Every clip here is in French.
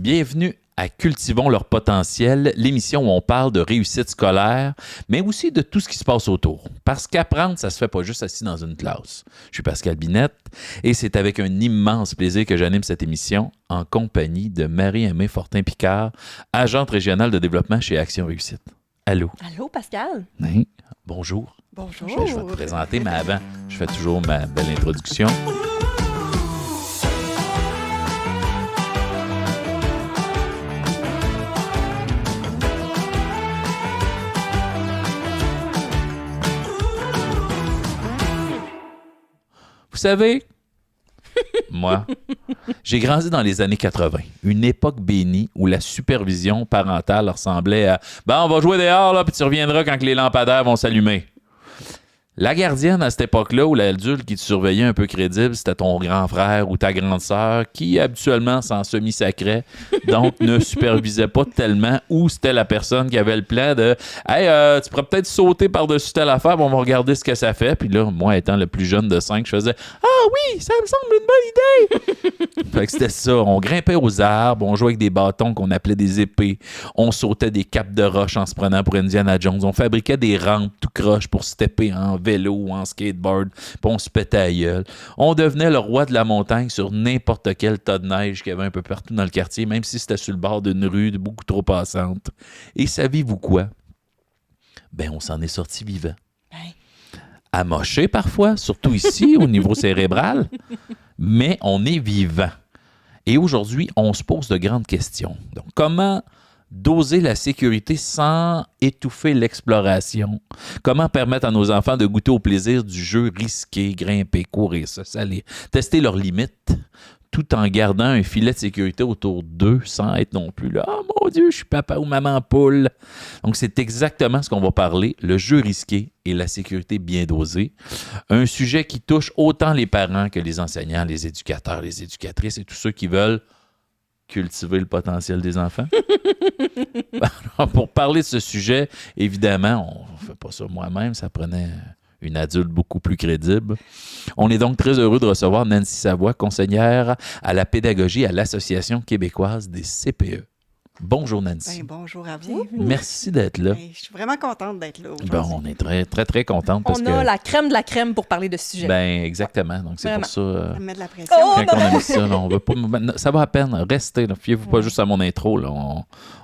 Bienvenue à Cultivons leur potentiel, l'émission où on parle de réussite scolaire, mais aussi de tout ce qui se passe autour. Parce qu'apprendre, ça se fait pas juste assis dans une classe. Je suis Pascal Binette et c'est avec un immense plaisir que j'anime cette émission en compagnie de Marie-Aimée Fortin-Picard, agente régionale de développement chez Action Réussite. Allô? Allô, Pascal? Oui, bonjour. Bonjour. Je vais te présenter, mais avant, je fais toujours ma belle introduction. Vous savez, moi, j'ai grandi dans les années 80, une époque bénie où la supervision parentale ressemblait à « Ben, on va jouer dehors, là, puis tu reviendras quand les lampadaires vont s'allumer. » La gardienne à cette époque-là, où l'adulte qui te surveillait un peu crédible, c'était ton grand frère ou ta grande sœur, qui habituellement s'en semi-sacrait, donc ne supervisait pas tellement, ou c'était la personne qui avait le plan de « Hey, tu pourrais peut-être sauter par-dessus telle affaire, on va regarder ce que ça fait. » Puis là, moi, étant le plus jeune de 5, je faisais « Ah oui, ça me semble une bonne idée! » Fait que c'était ça. On grimpait aux arbres, on jouait avec des bâtons qu'on appelait des épées, on sautait des capes de roche en se prenant pour Indiana Jones, on fabriquait des rampes tout croche pour stepper en vélo ou en skateboard, puis on se pétait à gueule. On devenait le roi de la montagne sur n'importe quel tas de neige qu'il y avait un peu partout dans le quartier, même si c'était sur le bord d'une rue beaucoup trop passante. Et savez-vous quoi? Ben, on s'en est sorti vivant. Amoché parfois, surtout ici, au niveau cérébral, mais on est vivant. Et aujourd'hui, on se pose de grandes questions. Donc, comment doser la sécurité sans étouffer l'exploration? Comment permettre à nos enfants de goûter au plaisir du jeu risqué, grimper, courir, se salir, tester leurs limites, tout en gardant un filet de sécurité autour d'eux sans être non plus là « Oh mon Dieu, je suis papa ou maman poule ». Donc, c'est exactement ce qu'on va parler, le jeu risqué et la sécurité bien dosée. Un sujet qui touche autant les parents que les enseignants, les éducateurs, les éducatrices et tous ceux qui veulent cultiver le potentiel des enfants. Alors, pour parler de ce sujet, évidemment, on ne fait pas ça moi-même, ça prenait une adulte beaucoup plus crédible. On est donc très heureux de recevoir Nancy Savoie, conseillère à la pédagogie à l'Association québécoise des CPE. Bonjour Nancy. Bonjour à vous. Merci d'être là. Je suis vraiment contente d'être là aujourd'hui. Bon, on est très, très, très contente parce On que... a la crème de la crème pour parler de ce sujet. Ben, exactement. Donc, c'est Vraiment. pour ça... Ça me met de la pression. Oh, Quand on a mis ça, là, on veut pas... Ça va à peine. Restez. Là. Fiez-vous pas juste à mon intro. Là.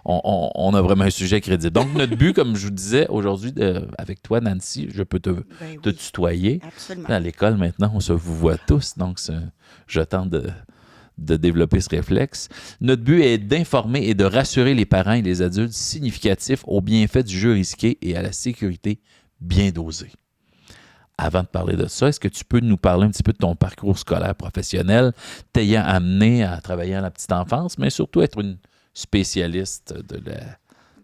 On a vraiment un sujet crédible. Donc, notre but, comme je vous disais aujourd'hui, avec toi, Nancy, je peux te tutoyer. Absolument. À l'école, maintenant, on se vous voit tous. Donc, je tente de développer ce réflexe. Notre but est d'informer et de rassurer les parents et les adultes significatifs aux bienfaits du jeu risqué et à la sécurité bien dosée. Avant de parler de ça, est-ce que tu peux nous parler un petit peu de ton parcours scolaire professionnel, t'ayant amené à travailler à la petite enfance, mais surtout être une spécialiste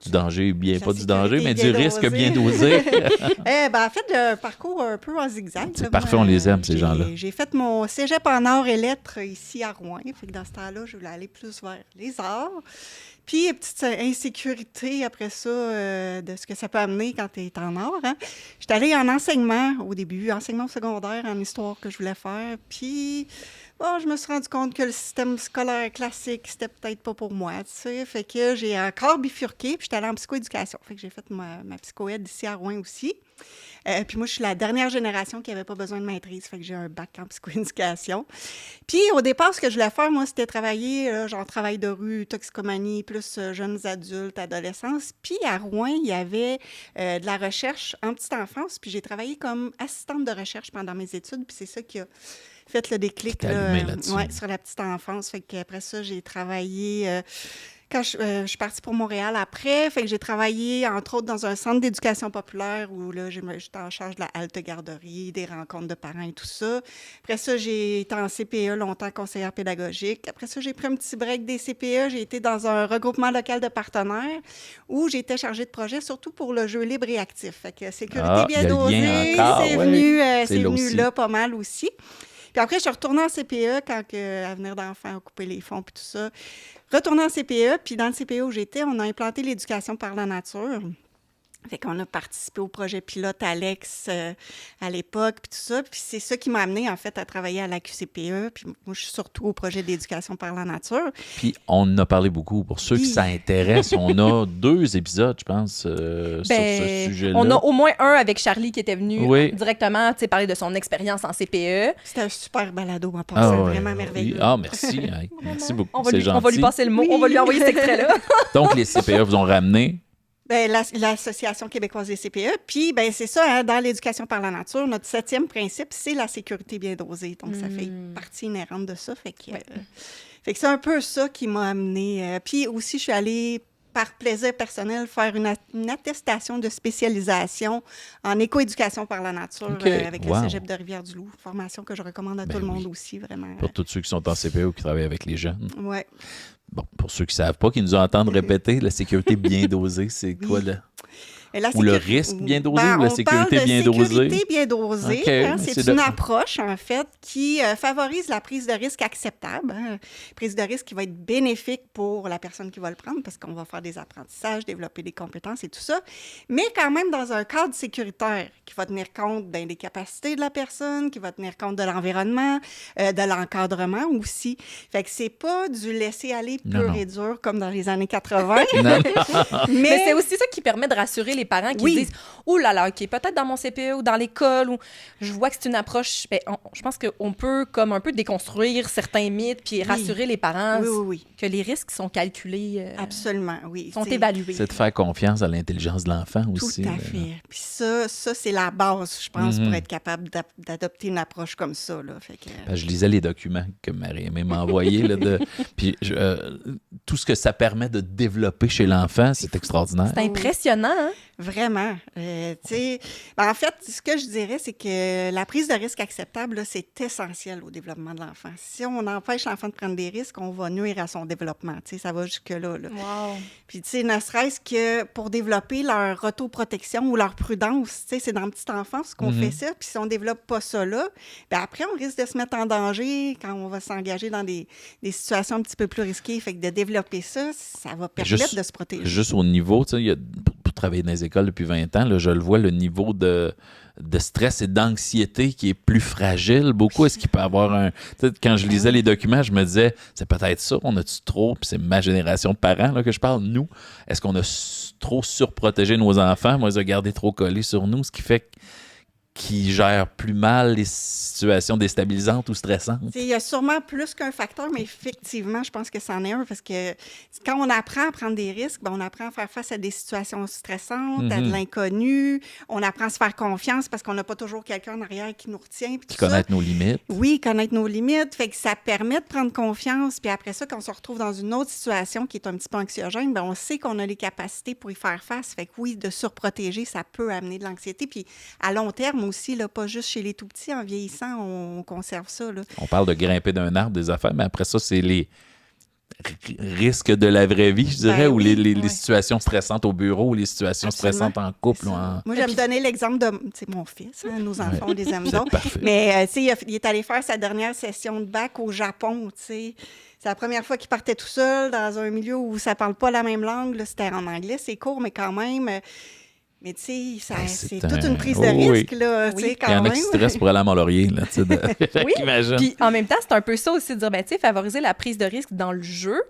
du danger, pas du danger, mais du risque bien dosé. En fait, le parcours un peu en zigzag. C'est parfait, on les aime, ces gens-là. J'ai fait mon cégep en arts et lettres ici à Rouen. Fait que dans ce temps-là, je voulais aller plus vers les arts. Puis, petite insécurité après ça de ce que ça peut amener quand tu es en art. Hein. J'étais allée en enseignement au début, enseignement secondaire en histoire que je voulais faire. Puis, je me suis rendu compte que le système scolaire classique, c'était peut-être pas pour moi, tu sais. Fait que j'ai encore bifurqué, puis j'étais allée en psychoéducation. Fait que j'ai fait ma psychoède ici à Rouen aussi. Puis moi, je suis la dernière génération qui n'avait pas besoin de maîtrise. Fait que j'ai un bac en psychoéducation. Puis au départ, ce que je voulais faire, moi, c'était travailler, genre travail de rue, toxicomanie, plus jeunes adultes, adolescence. Puis à Rouen, il y avait de la recherche en petite enfance. Puis j'ai travaillé comme assistante de recherche pendant mes études. Puis c'est ça qui a fait le déclic sur la petite enfance. Fait qu'après ça, j'ai travaillé... Quand je suis partie pour Montréal après, fait que j'ai travaillé, entre autres, dans un centre d'éducation populaire où là, j'étais en charge de la halte garderie, des rencontres de parents et tout ça. Après ça, j'ai été en CPE longtemps, conseillère pédagogique. Après ça, j'ai pris un petit break des CPE. J'ai été dans un regroupement local de partenaires où j'étais chargée de projet, surtout pour le jeu libre et actif. Fait que sécurité bien dosée, c'est venu là pas mal aussi. Puis après, je suis retournée en CPE quand Avenir d'enfants a coupé les fonds puis tout ça. Retournée en CPE, puis dans le CPE où j'étais, on a implanté l'éducation par la nature. Fait qu'on a participé au projet pilote Alex à l'époque, puis tout ça. Puis c'est ça qui m'a amené, en fait, à travailler à la QCPE. Puis moi, je suis surtout au projet d'éducation par la nature. Puis on en a parlé beaucoup. Pour ceux qui ça intéresse, on a 2 épisodes, je pense, sur ce sujet-là. On a au moins un avec Charlie qui était venu directement parler de son expérience en CPE. C'était un super balado en passant, vraiment merveilleux. Oui. Ah, merci. Merci beaucoup. On va lui passer le mot. On va lui envoyer cet extrait-là. Donc, les CPE vous ont ramené... L'Association québécoise des CPE. Puis, c'est ça, hein, dans l'éducation par la nature, notre 7e principe, c'est la sécurité bien dosée. Donc, ça fait partie inhérente de ça. Fait que c'est un peu ça qui m'a amenée. Puis aussi, je suis allée, par plaisir personnel, faire une attestation de spécialisation en écoéducation par la nature avec le Cégep de Rivière-du-Loup. Formation que je recommande à tout le monde aussi, vraiment. Pour tous ceux qui sont en CPE ou qui travaillent avec les jeunes. Oui. Bon, pour ceux qui ne savent pas, qui nous entendent répéter, la sécurité bien dosée, c'est quoi là? Ou le risque bien dosé ou la sécurité bien dosée? La sécurité bien dosée, Okay. C'est une approche, en fait, qui favorise la prise de risque acceptable. Prise de risque qui va être bénéfique pour la personne qui va le prendre parce qu'on va faire des apprentissages, développer des compétences et tout ça, mais quand même dans un cadre sécuritaire qui va tenir compte des capacités de la personne, qui va tenir compte de l'environnement, de l'encadrement aussi. Fait que c'est pas du laisser-aller pur et dur comme dans les années 80. Mais c'est aussi ça qui permet de rassurer les parents qui disent « Ouh là là, OK, peut-être dans mon CPE ou dans l'école, ou je vois que c'est une approche... » je pense qu'on peut comme un peu déconstruire certains mythes puis rassurer les parents que les risques sont calculés. Absolument, oui. Sont évalués. C'est de faire confiance à l'intelligence de l'enfant aussi. Tout à fait. Puis ça, c'est la base, je pense, pour être capable d'adopter une approche comme ça. Là. Fait que... Je lisais les documents que Marie-Aimée m'a envoyés. Puis tout ce que ça permet de développer chez l'enfant, c'est extraordinaire. C'est impressionnant, hein? Vraiment. En fait, ce que je dirais, c'est que la prise de risque acceptable, là, c'est essentiel au développement de l'enfant. Si on empêche l'enfant de prendre des risques, on va nuire à son développement. Ça va jusque-là. Là. Wow. Puis, ne serait-ce que pour développer leur autoprotection ou leur prudence, c'est dans la petite enfance qu'on fait ça. Puis si on ne développe pas ça là, après, on risque de se mettre en danger quand on va s'engager dans des situations un petit peu plus risquées. Fait que de développer ça, ça va permettre de se protéger. Juste au niveau, pour travailler dans les écoles depuis 20 ans, là, je le vois, le niveau de stress et d'anxiété qui est plus fragile. Beaucoup, est-ce qu'il peut avoir un... Quand je lisais les documents, je me disais, c'est peut-être ça, on a-tu trop, puis c'est ma génération de parents là, que je parle, nous, est-ce qu'on a trop surprotégé nos enfants? Moi, ils ont gardé trop collés sur nous, ce qui fait qu'ils gèrent plus mal les situations déstabilisantes ou stressantes. Il y a sûrement plus qu'un facteur, mais effectivement, je pense que c'en est un, parce que quand on apprend à prendre des risques, on apprend à faire face à des situations stressantes, à de l'inconnu, on apprend à se faire confiance parce qu'on n'a pas toujours quelqu'un en arrière qui nous retient. Puis connaître nos limites. Oui, connaître nos limites. Fait que ça permet de prendre confiance, puis après ça, quand on se retrouve dans une autre situation qui est un petit peu anxiogène, on sait qu'on a les capacités pour y faire face. Fait que oui, de surprotéger, ça peut amener de l'anxiété. Puis à long terme aussi, là, pas juste chez les tout-petits, en vieillissant, on conserve ça. Là. On parle de grimper d'un arbre, des affaires, mais après ça, c'est les risques de la vraie vie, je dirais, ou les situations stressantes au bureau, ou les situations stressantes en couple. Moi, j'aime donner l'exemple de mon fils. Nos enfants, on les aime donc. Mais il est allé faire sa dernière session de bac au Japon, C'est la première fois qu'il partait tout seul dans un milieu où ça ne parle pas la même langue. Là, c'était en anglais, c'est court, mais quand même... Mais tu sais, c'est toute une prise de risque, là, tu sais, quand même. Il y en a qui stressent pour aller à Mont-Laurier, là, tu sais. Oui, puis en même temps, c'est un peu ça aussi, de dire, tu sais, favoriser la prise de risque dans le jeu,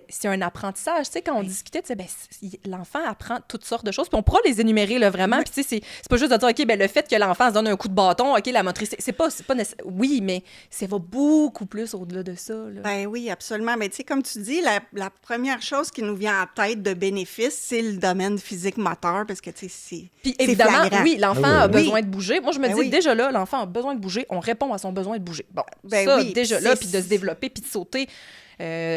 c'est un apprentissage. Tu sais, quand on discutait, tu sais, l'enfant apprend toutes sortes de choses, puis on pourra les énumérer, là, vraiment. Puis tu sais, c'est pas juste de dire, OK, le fait que l'enfant se donne un coup de bâton, OK, la motricité, c'est pas nécessaire. Oui, mais ça va beaucoup plus au-delà de ça, là. Oui, absolument. Mais tu sais, comme tu dis, la première chose qui nous vient en tête de bénéfice, c'est le domaine physique-moteur, parce que, tu sais, c'est Puis évidemment, flagrant. oui, l'enfant a besoin de bouger. Moi, je me dis, déjà là, l'enfant a besoin de bouger, on répond à son besoin de bouger. Bon, déjà là, puis de se développer, puis de sauter.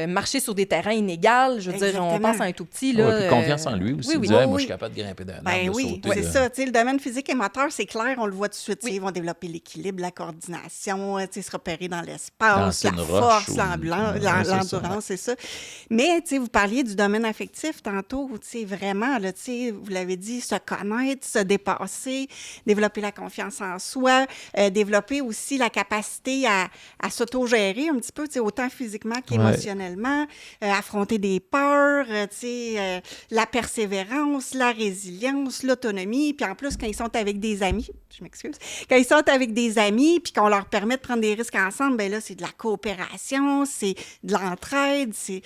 Marcher sur des terrains inégaux, je veux dire, on pense à un tout petit. Là, puis confiance en lui aussi. Moi, je suis capable de grimper d'un arbre, de sauter. C'est ça. Le domaine physique et moteur, c'est clair, on le voit tout de suite. Ils vont développer l'équilibre, la coordination, se repérer dans l'espace, la force, l'endurance, c'est ça. Mais vous parliez du domaine affectif tantôt. Vraiment, là, vous l'avez dit, se connaître, se dépasser, développer la confiance en soi, développer aussi la capacité à s'autogérer un petit peu, autant physiquement qu'émotionnellement. émotionnellement, affronter des peurs, la persévérance, la résilience, l'autonomie. Puis en plus, quand ils sont avec des amis, je m'excuse, quand ils sont avec des amis puis qu'on leur permet de prendre des risques ensemble, ben là, c'est de la coopération, c'est de l'entraide, c'est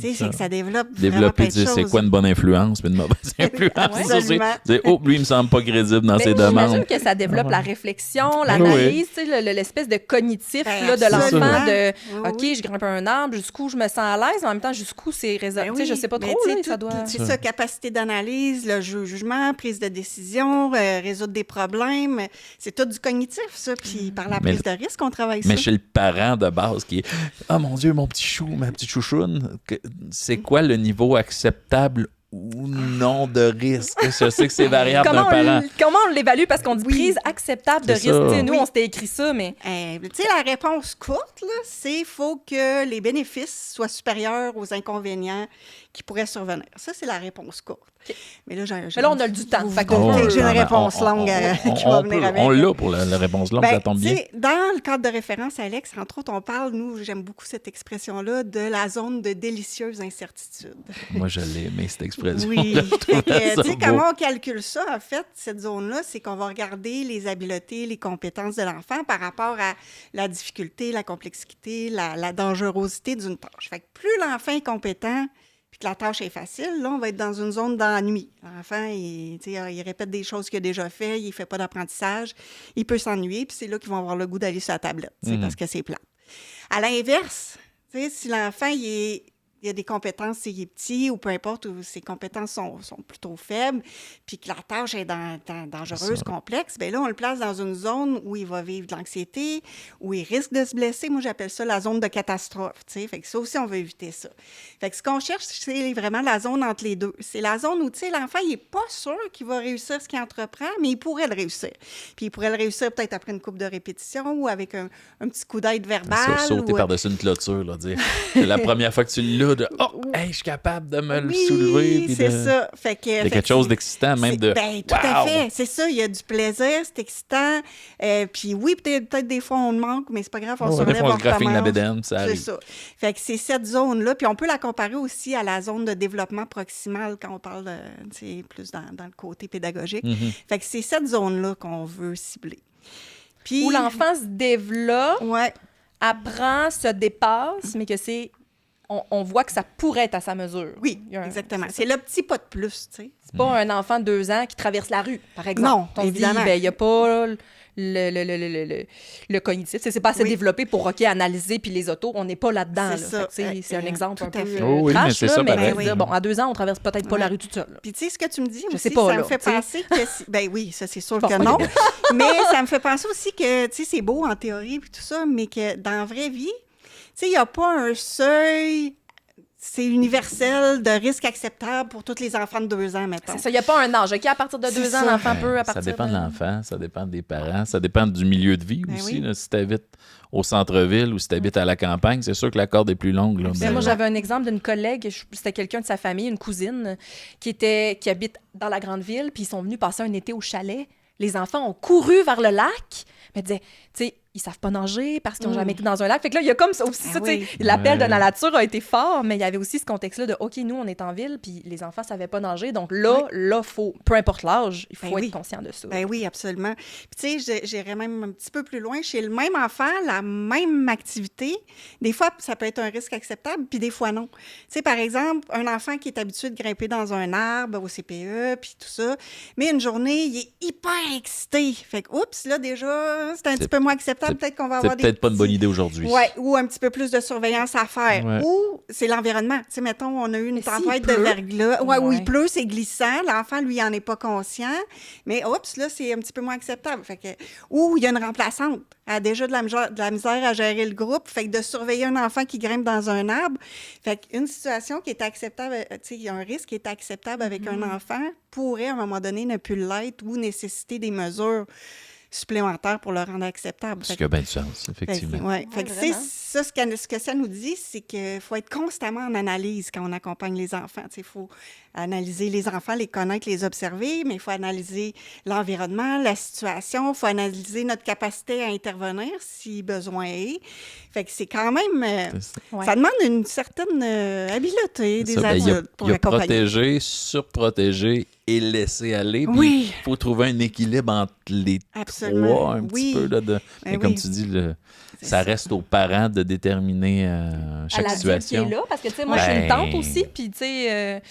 que ça développe vraiment Développer, plein de dire c'est choses. quoi une bonne influence, mais une mauvaise influence. Absolument. Dire, oh, lui, il me semble pas crédible dans Mais ses demandes. j'imagine que ça développe la réflexion, Oui. l'analyse, tu sais, l'espèce de cognitif Ben, là, de absolument. l'enfant de Oui, OK, oui. je grimpe un arbre, jusqu'où je me sens à l'aise, mais en même temps, jusqu'où c'est raisonnable. Ben Tu sais, je sais pas mais trop, tu sais, là, ça doit... C'est ça, capacité d'analyse, le jugement, prise de décision, résoudre des problèmes. C'est tout du cognitif, ça. Puis par la Mais- prise de risque, on travaille Mais ça. chez le parent de base qui est « Ah, mon Dieu, mon petit chou, ma petite chouchoune », c'est quoi le niveau acceptable ou non de risque? Je sais que c'est variable d'un parent. Comment on l'évalue? Parce qu'on dit Oui. prise acceptable de C'est risque. ça. Tu sais, nous, Oui. on s'était écrit ça, mais... Tu sais, la réponse courte, là, c'est faut que les bénéfices soient supérieurs aux inconvénients qui pourraient survenir. Ça, c'est la réponse courte. Mais là, Mais là, on a du temps. Vous Fait vous qu'on doutez peut- que j'ai une Ah, ben, réponse longue qui va venir avec. On l'a pour la réponse longue, ça tombe tu bien. sais, dans le cadre de référence, Alex, entre autres, on parle, nous, j'aime beaucoup cette expression-là, de la zone de délicieuse incertitude. Moi, je l'ai aimé, cette expression. Oui. Je trouve Fait que, ça tu sais, beau. comment on calcule ça, en fait, cette zone-là, c'est qu'on va regarder les habiletés, les compétences de l'enfant par rapport à la difficulté, la complexité, la dangerosité d'une tâche. Fait que plus l'enfant est compétent, puis que la tâche est facile, là, on va être dans une zone d'ennui. L'enfant, il répète des choses qu'il a déjà fait, il fait pas d'apprentissage, il peut s'ennuyer, puis c'est là qu'ils vont avoir le goût d'aller sur la tablette, parce que c'est plate. À l'inverse, tu sais, si l'enfant, il y a des compétences, s'il est petit ou peu importe, où ses compétences sont plutôt faibles, puis que la tâche est dangereuse, complexe, bien là, on le place dans une zone où il va vivre de l'anxiété, où il risque de se blesser. Moi, j'appelle ça la zone de catastrophe, tu sais. Fait que ça aussi, on veut éviter ça. Fait que ce qu'on cherche, c'est vraiment la zone entre les deux. C'est la zone où, tu sais, l'enfant, il n'est pas sûr qu'il va réussir ce qu'il entreprend, mais il pourrait le réussir. Puis il pourrait le réussir peut-être après une couple de répétitions ou avec un petit coup d'aide verbal. Sauter ou, par-dessus une clôture, là, dire. C'est la première fois que tu l'as, de « Oh, hey, je suis capable de me le soulever. » puis c'est de- ça. Fait que, Il y a quelque chose d'excitant, même de. Ben, tout à Wow! fait. C'est ça. Il y a du plaisir, c'est excitant. Puis oui, peut-être des fois, on le manque, mais c'est pas grave, on se Ouais, des relève, fois, on on se graphine la recommence. bédaine, ça C'est arrive. ça. Fait que c'est cette zone-là. Puis on peut la comparer aussi à la zone de développement proximal quand on parle plus dans le côté pédagogique. Mhm. Fait que c'est cette zone-là qu'on veut cibler. Puis, Où l'enfant se développe, Ouais. apprend, se dépasse, mais que c'est... On voit que ça pourrait être à sa mesure. Oui, Il y a un- exactement. C'est le petit pas de plus, tu sais. C'est pas un enfant de 2 ans qui traverse la rue, par exemple. Non, On se dit, évidemment. ben, il n'y a pas le cognitif. C'est pas assez Oui. développé pour, OK, analyser, puis les autos, on n'est pas là-dedans. C'est là. ça. Fait que, tu sais, c'est un exemple tout un à peu fait. Oh oui, mais trash, c'est là, ça, mais pareil. je veux dire, bon, à 2 ans, on traverse peut-être pas la rue toute seule. là. Puis tu sais, ce que tu me dis Je aussi, sais pas, ça là, me fait tu sais. penser que... Ben oui, ça, c'est sûr Bon. que non. Mais ça me fait penser aussi que, tu sais, c'est beau en théorie et tout ça, mais que dans la vraie vie, tu sais, il n'y a pas un seuil... C'est universel de risque acceptable pour tous les enfants de 2 ans, mettons. C'est ça, il n'y a pas un âge. OK, à partir de 2 C'est ans, ça. l'enfant peut, à Ça partir dépend de de... l'enfant, ça dépend des parents, ça dépend du milieu de vie Ben aussi. oui. Là, si tu habites au centre-ville ou si tu habites à la campagne, c'est sûr que la corde est plus longue. Là, Ben, mais- moi, j'avais un exemple d'une collègue, c'était quelqu'un de sa famille, une cousine, qui habite dans la grande ville, puis ils sont venus passer un été au chalet. Les enfants ont couru vers le lac, mais disaient, tu sais, ils savent pas nager parce qu'ils n'ont jamais été dans un lac. Fait que là, il y a comme ça aussi, Ah ça, tu sais, oui. l'appel de Ouais. la nature a été fort, mais il y avait aussi ce contexte-là de, OK, nous, on est en ville, puis les enfants savaient pas nager, donc là, faut, peu importe l'âge, il faut Ben être oui. conscient de ça. Ben oui, absolument. Puis tu sais, j'irais même un petit peu plus loin. Chez le même enfant, la même activité, des fois, ça peut être un risque acceptable, puis des fois non. Tu sais, par exemple, un enfant qui est habitué de grimper dans un arbre au CPE, puis tout ça, mais une journée, il est hyper excité. Fait que, oups, là, déjà, c'est un petit peu moins acceptable. Peut-être qu'on va avoir C'est peut-être pas une bonne petits- idée aujourd'hui. Ouais, ou un petit peu plus de surveillance à faire. Ouais. Ou c'est l'environnement. Tu sais, mettons, on a eu une Mais s'il tempête de pleut. verglas. Ouais, où Ouais. il pleut, c'est glissant. L'enfant, lui, il en est pas conscient. Mais oups, là, c'est un petit peu moins acceptable. Fait que, ou il y a une remplaçante. Elle a déjà de la misère à gérer le groupe. Fait que de surveiller un enfant qui grimpe dans un arbre. Fait qu'une situation qui est acceptable, tu sais, il y a un risque qui est acceptable avec un enfant pourrait, à un moment donné, ne plus l'être ou nécessiter des mesures supplémentaires pour le rendre acceptable. Ce qui a bien du sens, effectivement. Ouais. Fait que vraiment. ça, ce que ça nous dit, c'est qu'il faut être constamment en analyse quand on accompagne les enfants. Il faut analyser les enfants, les connaître, les observer, mais il faut analyser l'environnement, la situation, il faut analyser notre capacité à intervenir si besoin est. Fait que c'est quand même... Ouais. Ça demande une certaine habileté des Ça, ben, il y a, adultes pour il y a accompagner. protéger, surprotéger et laisser aller. Puis Oui. il faut trouver un équilibre entre les Absolument. trois, un Oui. petit peu. Là, mais Ben comme oui. tu dis, C'est ça ça. reste aux parents de déterminer À chaque l'adulte qui est situation. là, parce que, tu sais, moi, je suis une Ben- tante aussi, puis, tu sais...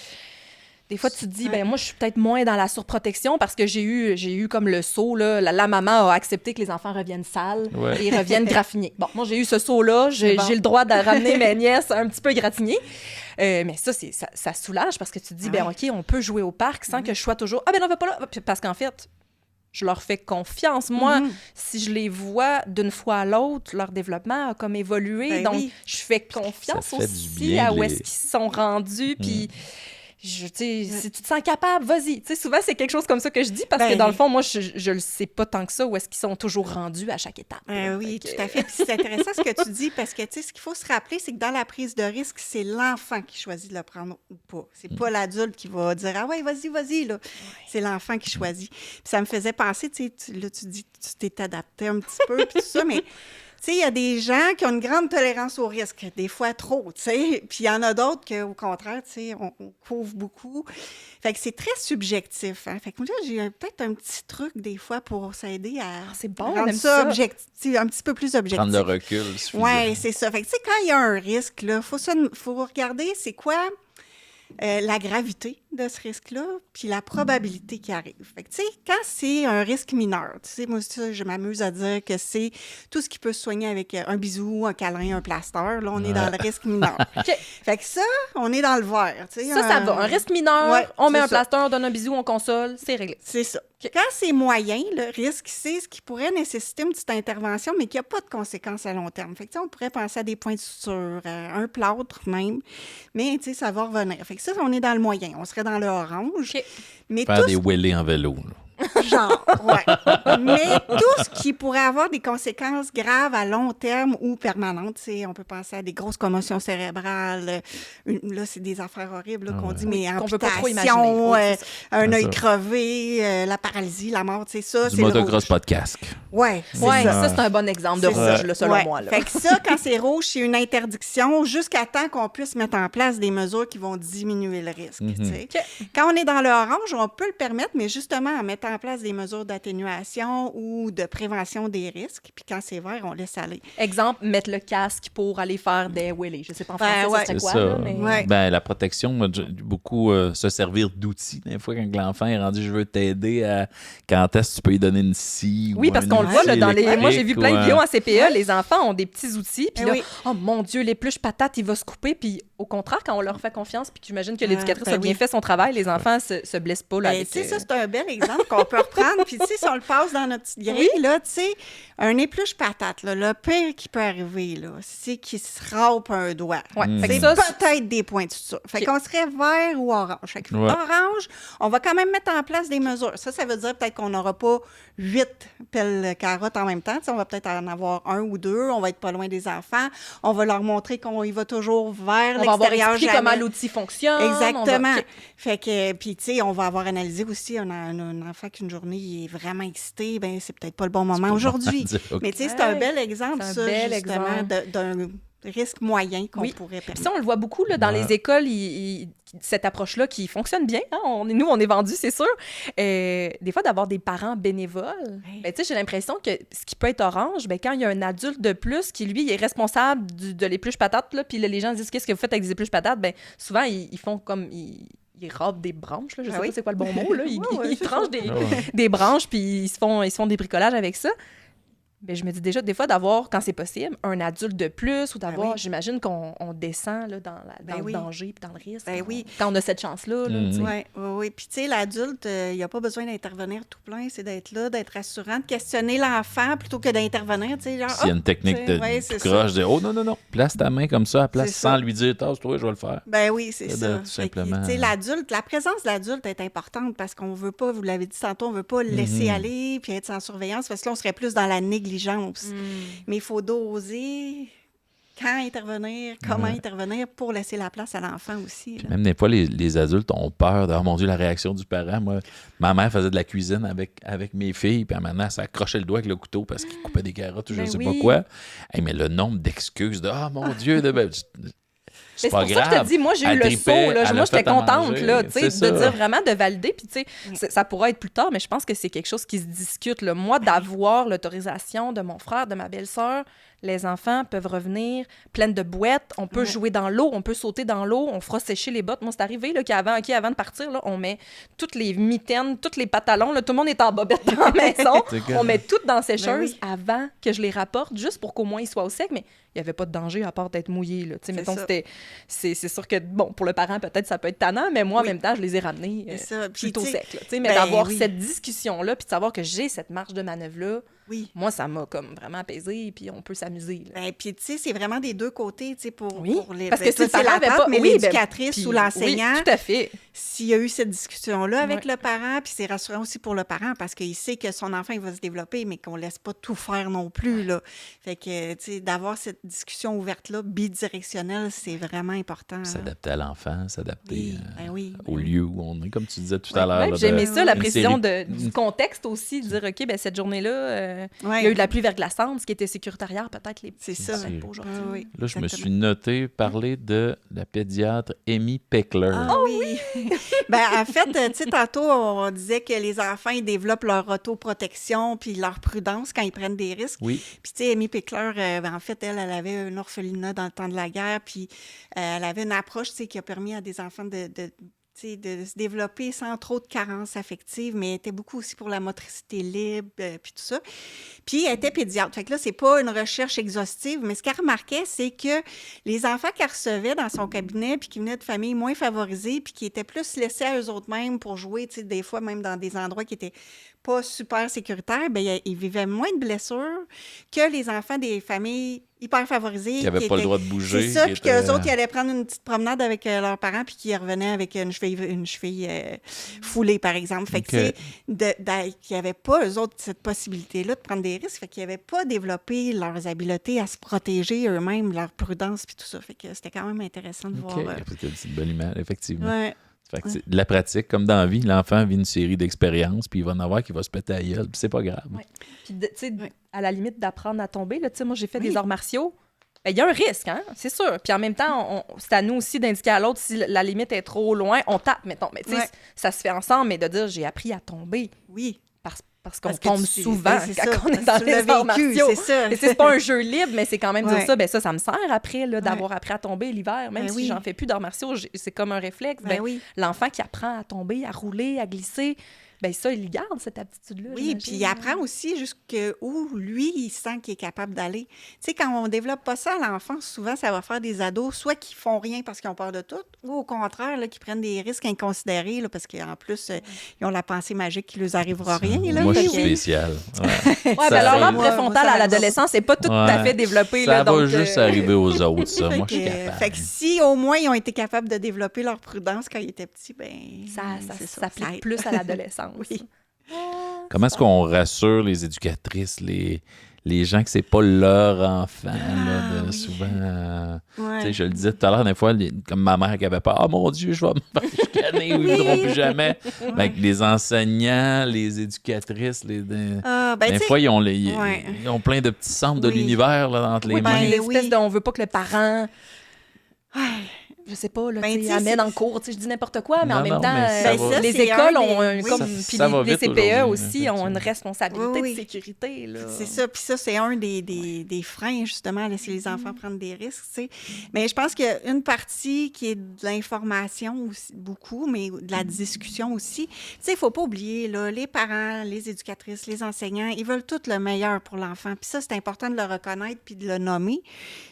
des fois, tu te dis, ben moi, je suis peut-être moins dans la surprotection parce que j'ai eu comme le saut, là, la maman a accepté que les enfants reviennent sales Ouais. et reviennent graffinés. Bon, moi, j'ai eu ce saut-là, j'ai bon. le droit de ramener mes nièces un petit peu gratignées. Mais ça soulage parce que tu te dis, ben OK, on peut jouer au parc sans que je sois toujours, ah ben non, on va pas là. Puis parce qu'en fait, je leur fais confiance. Moi, si je les vois d'une fois à l'autre, leur développement a comme évolué. Ben donc, oui. je fais confiance Ça fait du aussi bien à de où les- est-ce qu'ils sont rendus. Puis, tu sais, si tu te sens capable, vas-y. Tu sais, souvent, c'est quelque chose comme ça que je dis parce que Ben, dans le fond, moi, je le sais pas tant que ça où est-ce qu'ils sont toujours rendus à chaque étape. là. Oui, Fait que- tout à fait. Puis c'est intéressant ce que tu dis parce que, tu sais, ce qu'il faut se rappeler, c'est que dans la prise de risque, c'est l'enfant qui choisit de le prendre ou pas. C'est pas l'adulte qui va dire « Ah ouais, vas-y, là. » C'est l'enfant qui choisit. Puis ça me faisait penser, tu sais, là, tu dis que tu t'es adapté un petit peu, puis tout ça, mais... Tu sais, il y a des gens qui ont une grande tolérance au risque, des fois trop, tu sais. Puis il y en a d'autres qu'au contraire, tu sais, on couvre beaucoup. Fait que c'est très subjectif. Hein? Fait que là, j'ai peut-être un petit truc des fois pour s'aider à c'est bon, on rendre aime ça ça. objectif, un petit peu plus objectif. Prendre le recul suffisant. Oui, c'est ça. Fait que, tu sais, quand il y a un risque, il faut regarder c'est quoi la gravité de ce risque-là, puis la probabilité qu'il arrive. Fait que, tu sais, quand c'est un risque mineur, tu sais, moi, ça, je m'amuse à dire que c'est tout ce qui peut se soigner avec un bisou, un câlin, un plaster. Là, on est dans le risque mineur. OK. Fait que ça, on est dans le vert. Tu sais, Ça va. Un risque mineur, Ouais, on met c'est un ça. plaster, on donne un bisou, on console, c'est réglé. C'est ça. Quand c'est moyen, le risque, c'est ce qui pourrait nécessiter une petite intervention, mais qui n'a pas de conséquences à long terme. Fait que, tu sais, on pourrait penser à des points de suture, un plâtre même, mais tu sais, ça va revenir. Fait que ça, on est dans le moyen. On serait dans le orange. OK. Mais Faire tout des wheelies en vélo. Là. genre, ouais. Mais tout ce qui pourrait avoir des conséquences graves à long terme ou permanentes, tu sais, on peut penser à des grosses commotions cérébrales. Là, c'est des affaires horribles là, qu'on dit, mais qu'on veut pas trop amputation, imaginer. Oui, c'est ça. un C'est œil ça. crevé, la paralysie, la mort, c'est ça. Du c'est le motocross, rouge. pas de casque. Ouais, c'est Ouais, ça. ça, c'est un bon exemple de C'est ça. rouge, là, selon Ouais. moi. Là. Fait que ça, quand c'est rouge, c'est une interdiction jusqu'à temps qu'on puisse mettre en place des mesures qui vont diminuer le risque. tu sais. OK. Quand on est dans le orange, on peut le permettre, mais justement en mettant en place des mesures d'atténuation ou de prévention des risques. Puis quand c'est vert, on laisse aller. Exemple, mettre le casque pour aller faire des wheelies. Je sais pas en Ben, français, ouais. ça serait C'est quoi, ça. là, mais... Ouais. Ben, la protection, moi, beaucoup se servir d'outils. Des fois, quand l'enfant est rendu, je veux t'aider à quand est-ce que tu peux lui donner une scie. Oui, ou parce un qu'on le voit, là, outil dans les... Moi, j'ai vu électrique plein ou de un- vidéos en CPE, les enfants ont des petits outils, puis Eh là, oui. oh mon Dieu, l'épluche patate, il va se couper, puis au contraire, quand on leur fait confiance, puis que j'imagine que l'éducatrice ben a bien oui. fait son travail, les enfants se blessent pas, là, Ben, avec, tu sais, ça, c'est un bel exemple qu'on peut reprendre. Puis, tu sais, si on le passe dans notre petite grille, là, tu sais, un épluche patate, là, le pire qui peut arriver, là, c'est qu'il se râpe un doigt. Ouais, fait que C'est ça, peut-être des points de suture. Fait OK. qu'on serait vert ou orange. Fait que Ouais. orange, on va quand même mettre en place des mesures. Ça veut dire peut-être qu'on n'aura pas 8 pelles carottes en même temps. Tu sais, on va peut-être en avoir 1 ou 2. On va être pas loin des enfants. On va leur montrer qu'on y va toujours vers on va avoir l'extérieur. expliqué jamais. comment l'outil fonctionne. Exactement. OK. Fait que, puis, tu sais, on va avoir analysé aussi un enfant qu'une journée il est vraiment excité, ben c'est peut-être pas le bon moment aujourd'hui. dire, OK. Mais tu sais, c'est un Ouais. bel exemple, C'est un ça, bel justement, exemple. d'un risque moyen qu'on Oui. pourrait Puis permettre. ça, on le voit beaucoup là, dans Ouais. les écoles, cette approche-là qui fonctionne bien. Hein? Nous, on est vendus, c'est sûr. Des fois, d'avoir des parents bénévoles, Ouais. ben, tu sais, j'ai l'impression que ce qui peut être orange, ben, quand il y a un adulte de plus qui, lui, est responsable de l'épluche patate, là, puis là, les gens disent « Qu'est-ce que vous faites avec des épluches patates? » Ben, souvent, ils font comme... Ils râpent des branches, là, je sais Ah oui. pas c'est quoi le bon mot. Là. Ils, Ouais, ils c'est tranchent ça. des, Ah ouais. des branches, puis ils se font des bricolages avec ça. ben, je me dis déjà, des fois, d'avoir, quand c'est possible, un adulte de plus ou d'avoir, oui. j'imagine qu'on descend là, dans le oui. danger puis dans le risque. Ben oui. Quand on a cette chance-là. Là, tu sais. Oui, oui, oui. Puis, tu sais, l'adulte, il n'y a pas besoin d'intervenir tout plein. C'est d'être là, d'être rassurant, de questionner l'enfant plutôt que d'intervenir. Tu sais, genre, S'il y a une technique de ouais, c'est tout croche, de oh non, place ta main comme ça à la place C'est sans ça. lui dire tasse-toi, je vais le faire. Ben oui, c'est Ça, ça. tout simplement. Tu sais, l'adulte, la présence de l'adulte est importante parce qu'on veut pas, vous l'avez dit tantôt, on veut pas le laisser aller puis être sans surveillance parce que là, on serait plus dans la négligence. Mais il faut doser quand intervenir, comment intervenir pour laisser la place à l'enfant aussi. Là. Même des fois, les adultes ont peur de, oh mon Dieu, la réaction du parent. Moi, ma mère faisait de la cuisine avec mes filles, puis maintenant, elle s'accrochait le doigt avec le couteau parce qu'il coupait des carottes ou je ne Ben sais oui. pas quoi. Hey, mais le nombre d'excuses de, oh mon Dieu, c'est Mais pas pour ça que je grave. te dis, moi, j'ai eu Elle le tripait, saut. Là. elle Moi, a j'étais fait à contente manger. là, tu sais, C'est de ça. dire vraiment de valider. Puis, tu sais, ça pourra être plus tard, mais je pense que c'est quelque chose qui se discute. Là. Moi, d'avoir l'autorisation de mon frère, de ma belle-sœur, les enfants peuvent revenir pleines de boîtes. On peut jouer dans l'eau, on peut sauter dans l'eau, on fera sécher les bottes. Moi, c'est arrivé là, qu'avant de partir, là, on met toutes les mitaines, tous les pantalons. Là, tout le monde est en bobette dans la maison. On met tout dans la sécheuse avant que je les rapporte, juste pour qu'au moins ils soient au sec. Mais il n'y avait pas de danger à part d'être mouillé. Là. Mettons, c'est sûr que, bon, pour le parent, peut-être ça peut être tannant, mais moi, en même temps, je les ai ramenés plutôt secs. Là, mais d'avoir cette discussion-là, puis de savoir que j'ai cette marge de manœuvre-là, moi, ça m'a comme vraiment apaisé, puis on peut s'amuser. Ben, puis, tu sais, c'est vraiment des deux côtés, tu sais, pour les... Parce que si le parent la avait tante, pas... mais oui, l'éducatrice puis- ou l'enseignant, Oui, tout à fait. s'il y a eu cette discussion-là avec le parent, puis c'est rassurant aussi pour le parent parce qu'il sait que son enfant, il va se développer, mais qu'on laisse pas tout faire non plus, là. Fait que, tu sais, d'avoir cette discussion ouverte-là, bidirectionnelle, c'est vraiment important. S'adapter à l'enfant, s'adapter au oui. lieu où on est, comme tu disais tout à l'heure. Ouais, là, j'aimais ça, la une précision série- du contexte aussi, de dire, OK, ben cette journée-là, il Ouais. y a eu de la pluie verglaçante, ce qui était sécuritaire hier, peut-être les C'est petits, ça. peut-être pas aujourd'hui. Oui, Là, je me exactement. suis noté parler de la pédiatre Amy Peckler. Ah oui! Ben, en fait, tu sais, tantôt, on disait que les enfants, ils développent leur autoprotection puis leur prudence quand ils prennent des risques. Oui. Puis, tu sais, Amy Pickler, ben, en fait, elle avait un orphelinat dans le temps de la guerre, puis elle avait une approche, tu sais, qui a permis à des enfants de tu sais, de se développer sans trop de carences affectives, mais elle était beaucoup aussi pour la motricité libre, puis tout ça. Puis, elle était pédiatre. Fait que là, c'est pas une recherche exhaustive, mais ce qu'elle remarquait, c'est que les enfants qu'elle recevait dans son cabinet, puis qui venaient de familles moins favorisées, puis qui étaient plus laissés à eux-mêmes pour jouer, tu sais, des fois même dans des endroits qui étaient pas super sécuritaires, bien, ils vivaient moins de blessures que les enfants des familles hyper favorisés. Qui n'avaient pas le droit de bouger. C'est ça, qui puis étaient- qu'eux autres, ils allaient prendre une petite promenade avec leurs parents, puis qu'ils revenaient avec une cheville foulée, par exemple. Fait que, Ok. tu sais, qu'ils n'avaient pas, eux autres, cette possibilité-là de prendre des risques. Fait qu'ils n'avaient pas développé leurs habiletés à se protéger eux-mêmes, leur prudence, puis tout ça. Fait que c'était quand même intéressant de OK. voir. C'est une bonne image, effectivement. Ouais. Fait que c'est de la pratique, comme dans la vie, l'enfant vit une série d'expériences, puis il va en avoir qui va se péter à la gueule, puis c'est pas grave. Ouais. Puis, tu sais, à la limite d'apprendre à tomber, là, tu sais, moi, j'ai fait des arts martiaux. Ben, il y a un risque, hein, c'est sûr. Puis en même temps, c'est à nous aussi d'indiquer à l'autre si la limite est trop loin, on tape, mettons. Mais tu sais, ça se fait ensemble, mais de dire j'ai appris à tomber. Oui. Parce qu'on Parce que tombe tu- souvent c'est quand ça, on est parce dans que tu l'as les arts vécu, martiaux. c'est ça. Et c'est pas un jeu libre, mais c'est quand même dire Ouais. ça. Ben ça me sert après là, d'avoir appris à tomber l'hiver. Même Ben si oui. j'en fais plus d'arts martiaux, c'est comme un réflexe. Ben oui. L'enfant qui apprend à tomber, à rouler, à glisser, ben ça, il garde cette aptitude-là. Oui, puis il apprend aussi jusqu'où lui, il sent qu'il est capable d'aller. Tu sais, quand on développe pas ça à l'enfance, souvent, ça va faire des ados, soit qui font rien parce qu'ils ont peur de tout, ou au contraire, là, qui prennent des risques inconsidérés, là, parce qu'en plus, ils ont la pensée magique qu'il ne leur arrivera rien. Là, Moi, je Fait suis que- spécial. Ouais. Ouais, Ça ben alors arrive. l'arbre Moi, préfrontal ça à arrive. l'adolescence, c'est pas tout à Ouais. fait développé. Ça là, va donc, juste arriver aux autres, ça. Moi, je suis Fait capable. que si au moins ils ont été capables de développer leur prudence quand ils étaient petits, ben ça c'est s'applique aide. plus à l'adolescence. Oui. Comment est-ce qu'on rassure les éducatrices, les gens que c'est pas leur enfant, là, de oui. souvent... Ouais. Tu sais, je le disais tout à l'heure, des fois, comme ma mère qui avait peur, « Oh mon Dieu, je vais me faire chicaner ou ils ne voudront plus jamais. » Ben, que les enseignants, les éducatrices, Ah, ben, des tu sais, fois, ils ont, ouais. ils ont plein de petits centres de Oui. l'univers là, entre les Oui, mains. puis Ben, l'espèce oui. de on veut pas que le parent. ouais. je sais pas, là, Ben, tu sais, tu sais, amène c'est- en cours. Tu sais, je dis n'importe quoi, mais en Non, même non, temps, mais ça va. les c'est écoles un ont des- un, oui. comme, Ça puis va les vite CPE aujourd'hui, aussi ont une effectivement. responsabilité Oui, de sécurité. Là. C'est ça. Puis ça, c'est un des freins, justement, à laisser les enfants prendre des risques, tu sais. Mais je pense qu'il y a une partie qui est de l'information aussi, beaucoup, mais de la discussion aussi. Tu sais, il ne faut pas oublier, là, les parents, les éducatrices, les enseignants, ils veulent tout le meilleur pour l'enfant. Puis ça, c'est important de le reconnaître puis de le nommer.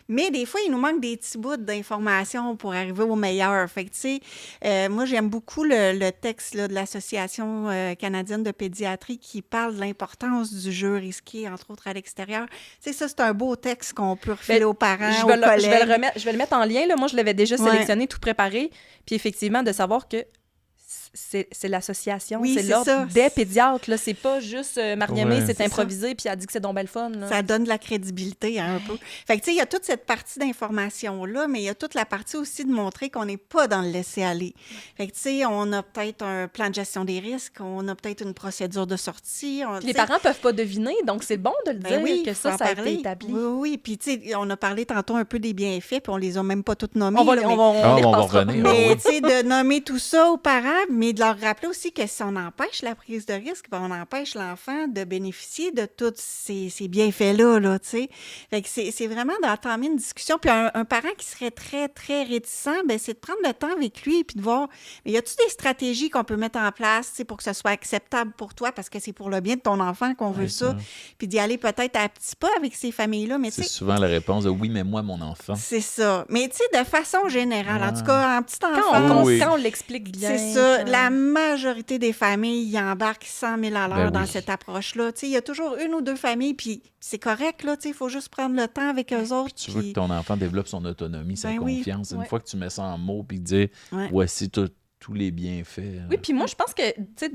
Mais des fois, il nous manque des petits bouts d'informations pour arriver au meilleur. Fait que, tu sais, moi, j'aime beaucoup le texte là, de l'Association canadienne de pédiatrie qui parle de l'importance du jeu risqué, entre autres à l'extérieur. Tu sais, ça, c'est un beau texte qu'on peut refiler aux parents, aux collègues. Je vais le mettre en lien. Là. Moi, je l'avais déjà sélectionné, tout préparé. Puis effectivement, de savoir que c'est l'association, Oui, c'est c'est l'ordre ça. des pédiatres. Là. C'est pas juste Marie-Aimée Ouais. s'est C'est improvisée puis elle a dit que c'est donc belle fun. Là. Ça donne de la crédibilité hein, un peu. Fait que, tu sais, il y a toute cette partie d'information-là, mais il y a toute la partie aussi de montrer qu'on n'est pas dans le laisser-aller. Fait que, tu sais, on a peut-être un plan de gestion des risques, on a peut-être une procédure de sortie. Puis les parents peuvent pas deviner, donc c'est bon de le dire oui, que faut en ça a été parler. établi. Oui, oui. Puis, tu sais, on a parlé tantôt un peu des bienfaits, puis on les a même pas toutes nommés. On va là, mais- les on va repassera. revenir. Mais, oui. tu sais, de nommer tout ça aux parents, mais de leur rappeler aussi que si on empêche la prise de risque, ben, on empêche l'enfant de bénéficier de tous ces bienfaits-là, là, tu sais. Fait que c'est vraiment d'entamer une discussion. Puis un parent qui serait très, très réticent, ben c'est de prendre le temps avec lui puis de voir, mais y a-tu des stratégies qu'on peut mettre en place, tu sais, pour que ce soit acceptable pour toi, parce que c'est pour le bien de ton enfant qu'on veut ça, puis d'y aller peut-être à petits pas avec ces familles-là, mais tu C'est sais, souvent la réponse de oui, mais moi, mon enfant. c'est ça. Mais tu sais, de façon générale, en tout cas, en petit enfant... Quand on l'explique bien. C'est ça. quand- La majorité des familles y embarquent 100 000 à l'heure Ben dans oui. cette approche-là. Tu sais, il y a toujours une ou deux familles, puis c'est correct, là. Tu sais, il faut juste prendre le temps avec eux autres. Tu veux que ton enfant développe son autonomie, sa Ben oui. confiance. Une Ouais. fois que tu mets ça en mots puis dire Ouais. voici tous les bienfaits. Oui, puis moi, je pense que, tu sais,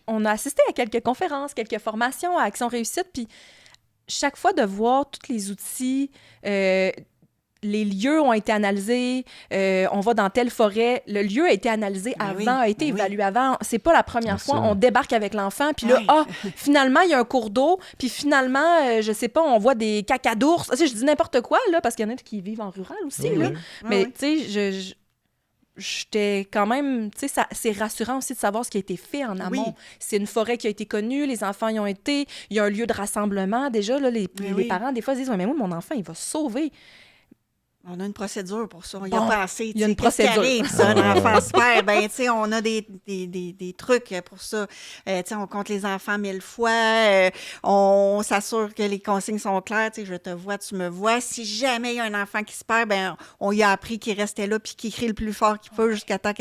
on a assisté à quelques conférences, quelques formations à Action Réussite, puis chaque fois de voir tous les outils, les lieux ont été analysés, on va dans telle forêt, le lieu a été analysé Ben avant, oui, a été ben oui. évalué avant. C'est pas la première C'est fois, ça. on débarque avec l'enfant, puis là, Ouais. finalement, il y a un cours d'eau, puis finalement, je sais pas, on voit des cacas d'ours. Tu sais, je dis n'importe quoi, là, parce qu'il y en a qui vivent en rural aussi, Oui, là. oui. Mais, Ouais. tu sais, j'étais quand même, tu sais, c'est rassurant aussi de savoir ce qui a été fait en amont. Oui. C'est une forêt qui a été connue, les enfants y ont été, il y a un lieu de rassemblement. Déjà, là, les oui. parents, des fois, se disent, ouais, mais moi, mon enfant, il va se sauver. On a une procédure pour ça. On y Bon, a pensé. il y a une Qu'est-ce qui procédure. arrive, ça, un enfant se perd? Ben, tu sais, on a des trucs pour ça. Tu sais, on compte les enfants 1000 fois. On s'assure que les consignes sont claires. Tu sais, je te vois, tu me vois. Si jamais il y a un enfant qui se perd, ben, on y a appris qu'il restait là puis qu'il crie le plus fort qu'il peut jusqu'à temps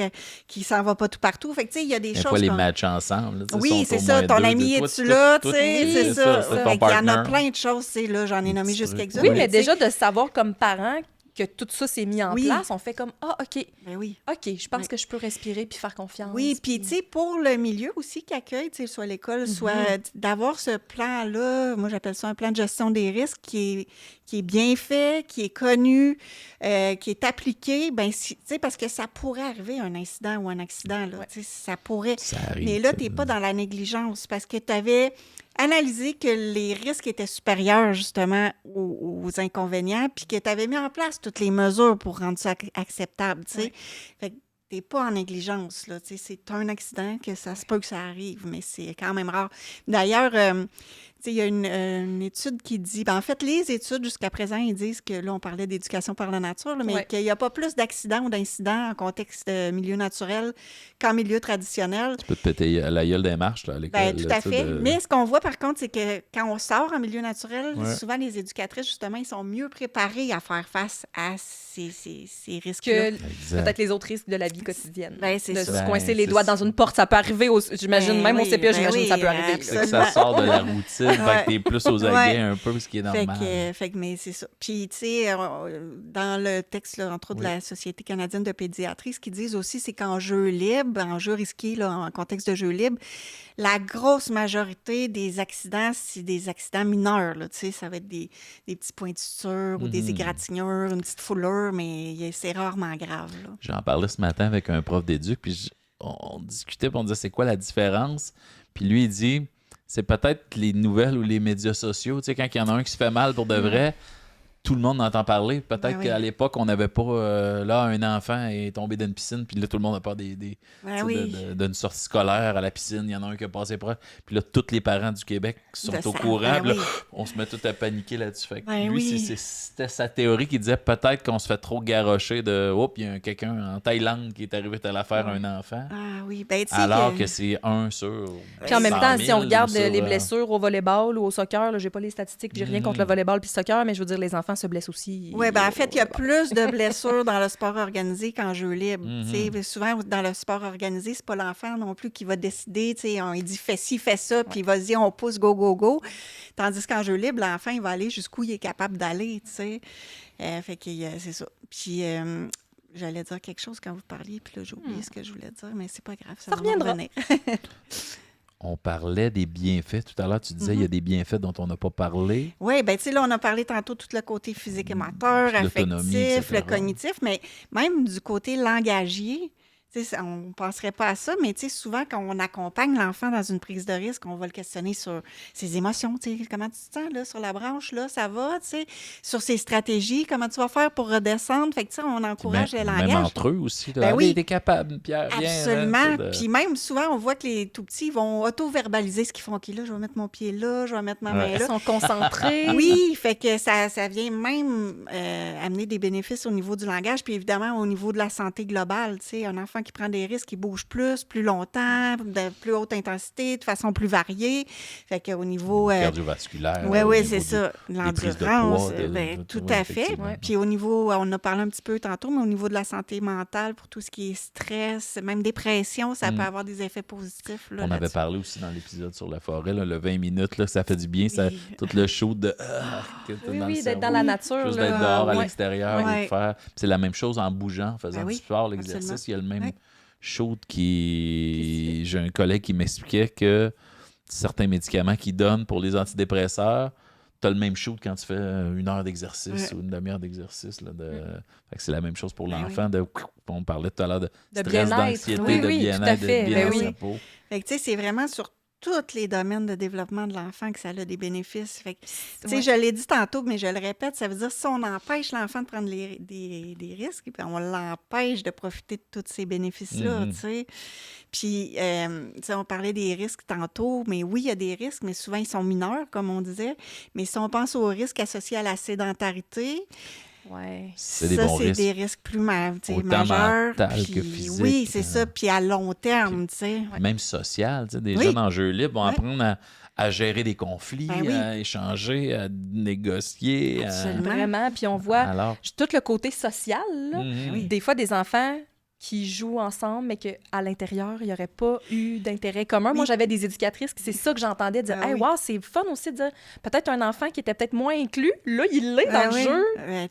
qu'il s'en va pas tout partout. Fait que, tu sais, il y a des Des choses fois, les comme- matchs ensemble. là, tu sais, Oui, sont c'est au ça. moins Ton deux. ami, Toi, es-tu là? toi, Tu sais, oui, c'est ça. c'est Fait ton qu'il y en a partner. plein de choses. Tu sais, là, j'en ai nommé petits juste trucs. quelques-unes. Oui, mais tu sais, déjà, de savoir comme parent que tout ça s'est mis en Oui. place, on fait comme, OK, ben oui. je pense Oui. que je peux respirer puis faire confiance. Oui, puis tu sais, pour le milieu aussi qui accueille, tu sais, soit l'école, soit d'avoir ce plan-là, moi j'appelle ça un plan de gestion des risques qui est bien fait, qui est connu, qui est appliqué, ben tu sais, parce que ça pourrait arriver un incident ou un accident, là, tu sais, ça pourrait. Ça arrive. Mais là, tu n'es pas dans la négligence parce que tu avais analysé que les risques étaient supérieurs justement aux inconvénients, puis que tu avais mis en place toutes les mesures pour rendre ça acceptable, tu sais. Ouais. Fait que t'es pas en négligence, là. Tu sais, c'est un accident que ça se peut que ça arrive, mais c'est quand même rare. D'ailleurs, tu sais, il y a une étude qui dit... Ben, en fait, les études, jusqu'à présent, ils disent que, là, on parlait d'éducation par la nature, là, mais Ouais. qu'il n'y a pas plus d'accidents ou d'incidents en contexte milieu naturel qu'en milieu traditionnel. Tu peux te péter la gueule des marches là, à l'école. Ben, tout là, à tu sais, fait. de- Mais ce qu'on voit, par contre, c'est que quand on sort en milieu naturel, Ouais. souvent, les éducatrices, justement, ils sont mieux préparés à faire face à ces risques-là. Que Exact. peut-être les autres risques de la vie quotidienne. Ben, c'est de ça. se coincer Ben, les c'est doigts ça. dans une porte, ça peut arriver, j'imagine, Ben même au oui, CPE, ben j'imagine oui, ça peut arriver. C'est que ça sort de la routine, fait que t'es plus aux aguets Ouais. un peu, ce qui est normal. Fait que, mais c'est ça. Puis, tu sais, dans le texte, là, entre autres, de la Société canadienne de pédiatrie, ce qu'ils disent aussi, c'est qu'en jeu libre, en jeu risqué, là, en contexte de jeu libre, la grosse majorité des accidents, c'est des accidents mineurs, là, tu sais, ça va être des petits points de suture ou des égratignures, une petite foulure, mais c'est rarement grave, là. J'en parlais ce matin avec un prof d'éduc, puis on discutait, puis on disait c'est quoi la différence? Puis lui, il dit c'est peut-être les nouvelles ou les médias sociaux. Tu sais, quand il y en a un qui se fait mal pour de vrai, tout le monde entend parler. Peut-être Ben oui. qu'à l'époque, on n'avait pas... là, un enfant est tombé dans une piscine, puis là, tout le monde a peur d'une sortie scolaire à la piscine. Il y en a un qui a passé proche. Puis là, tous les parents du Québec sont au courant. Ben Puis là, oui. on se met tout à paniquer là-dessus. Fait que Ben lui, oui. c'était sa théorie qui disait peut-être qu'on se fait trop garrocher de « Oups, il y a quelqu'un en Thaïlande qui est arrivé à la faire un enfant. » Ah oui, ben tu sais Alors que c'est un sur Puis en même 100 temps, 000 si on regarde sur, les blessures au volleyball ou au soccer, là, j'ai pas les statistiques, j'ai rien contre le volleyball puis le soccer, mais je veux dire, les enfants se blessent aussi. Oui, ben en fait, il y a plus de blessures dans le sport organisé qu'en jeu libre. Tu sais, souvent, dans le sport organisé, c'est pas l'enfant non plus qui va décider. Tu sais, il dit fais ci, fais ça, puis vas-y, on pousse, go, go, go. Tandis qu'en jeu libre, l'enfant, il va aller jusqu'où il est capable d'aller. Tu sais. Fait que c'est ça. Puis j'allais dire quelque chose quand vous parliez, puis là, j'ai oublié ce que je voulais dire, mais c'est pas grave, ça va reviendra. revenir. On parlait des bienfaits. Tout à l'heure, tu disais il y a des bienfaits dont on n'a pas parlé. Oui, bien, tu sais, là, on a parlé tantôt tout le côté physique et moteur, Puis l'autonomie, affectif, le etc. cognitif, mais même du côté langagier, tu sais, on ne penserait pas à ça, mais tu sais, souvent, quand on accompagne l'enfant dans une prise de risque, on va le questionner sur ses émotions, tu sais, comment tu te sens, là, sur la branche, là, ça va, tu sais, sur ses stratégies, comment tu vas faire pour redescendre, fait que, tu sais, on encourage le langage. Même entre eux aussi. Là. Ben oui. T'es capable, Pierre, viens. Absolument. Là, Puis même, souvent, on voit que les tout-petits vont auto-verbaliser ce qu'ils font. OK, là, je vais mettre mon pied là, je vais mettre ma main Ils là. sont concentrés. Oui, fait que ça vient même amener des bénéfices au niveau du langage, puis évidemment au niveau de la santé globale. Tu sais, un enfant qui prend des risques, il bouge plus longtemps, de plus haute intensité, de façon plus variée. Fait qu'au niveau... cardiovasculaire. Oui, c'est ça. prises de L'endurance, poids, tout oui, à fait. effectivement. Puis au niveau, on en a parlé un petit peu tantôt, mais au niveau de la santé mentale, pour tout ce qui est stress, même dépression, ça peut avoir des effets positifs. Là, On avait là-dessus. parlé aussi dans l'épisode sur la forêt, là, le 20 minutes, là, ça fait du bien. Ça, tout le show de... que t'as dans le d'être cerveau. dans la nature. Juste là. d'être dehors à Ouais. l'extérieur Ouais. et de faire... C'est la même chose en bougeant, en faisant Ben oui, du sport, l'exercice. absolument. Il y a le même Ouais. show qui... J'ai un collègue qui m'expliquait que certains médicaments qu'ils donnent pour les antidépresseurs, tu as le même shoot quand tu fais 1 heure d'exercice ou une demi-heure d'exercice. Là, Fait que c'est la même chose pour Ben l'enfant. On parlait tout à l'heure de stress, bien-être. d'anxiété, Oui, de oui, tout à bien-être, de fait. bien Ben dans oui. sa peau. Fait que, tu sais, c'est vraiment sur tous les domaines de développement de l'enfant que ça a des bénéfices. Fait que, tu sais, Ouais. je l'ai dit tantôt, mais je le répète, ça veut dire si on empêche l'enfant de prendre des risques, puis on l'empêche de profiter de tous ces bénéfices-là, tu sais. Puis, tu sais, on parlait des risques tantôt, mais oui, il y a des risques, mais souvent, ils sont mineurs, comme on disait. Mais si on pense aux risques associés à la sédentarité, Ouais. C'est des ça, bons c'est risques. des risques plus Autant majeurs. mental Puis que physique. Oui, c'est ça. Puis à long terme, tu sais. Même social. Tu sais, des Oui. jeunes en jeu libre vont Ouais. apprendre à gérer des conflits, Ben oui. à échanger, à négocier. Absolument. Vraiment. Puis on voit Alors, tout le côté social. Là. mhm. Des fois, des enfants qui jouent ensemble, mais qu'à l'intérieur, il n'y aurait pas eu d'intérêt commun. Moi, Oui. j'avais des éducatrices qui c'est ça que j'entendais dire. Ah Hey, oui. wow, c'est fun aussi de dire peut-être un enfant qui était peut-être moins inclus, là, il l'est dans Ah le oui. jeu.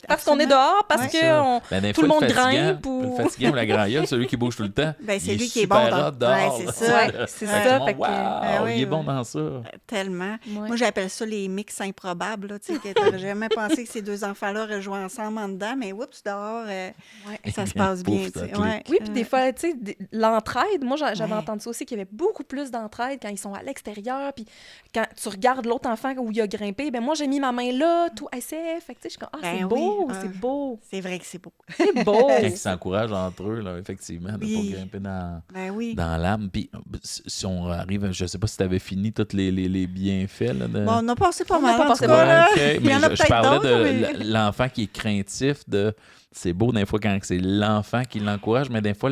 Parce qu'on est Absolument. dehors, parce Ouais. que Ça. on- Ben, des tout le fois, monde fatigant, grimpe ou- Le fatigant ou la graillole, celui qui bouge tout le temps. Ben, c'est il lui est qui est bon super dans- hot dehors, Ouais, là. c'est ça. Ouais, c'est Fait que ça. tout le Fait monde, que- wow, Ah oui, il est bon ouais. dans ça. Tellement. Ouais. Moi, j'appelle ça les mix improbables. Là, tu sais, que t'aurais jamais pensé que ces deux enfants-là auraient joué ensemble en dedans, mais oups, dehors, ça se passe Pouf, bien. ça tu sais. clique. Ouais. Oui, puis des fois, tu sais, l'entraide, moi, j'avais Ouais. entendu ça aussi, qu'il y avait beaucoup plus d'entraide quand ils sont à l'extérieur, puis quand tu regardes l'autre enfant où il a grimpé, ben moi, j'ai mis ma main là, tout SF, fait que tu sais, je suis comme, Ben c'est oui, beau, ah. c'est beau, C'est vrai que c'est beau. c'est beau. Quand ils s'encouragent entre eux, là, effectivement, de ne Oui. pas grimper Ben oui. dans l'âme. Puis, si on arrive, je ne sais pas si tu avais fini tous les bienfaits. Là, de... Bon, on a passé pas On mal. a pas en passé tout pas cas, mal. là. OK, Il y mais en a je peut-être parlais d'autres, de mais- l'enfant qui est craintif. C'est beau des fois quand c'est l'enfant qui l'encourage, mais des fois,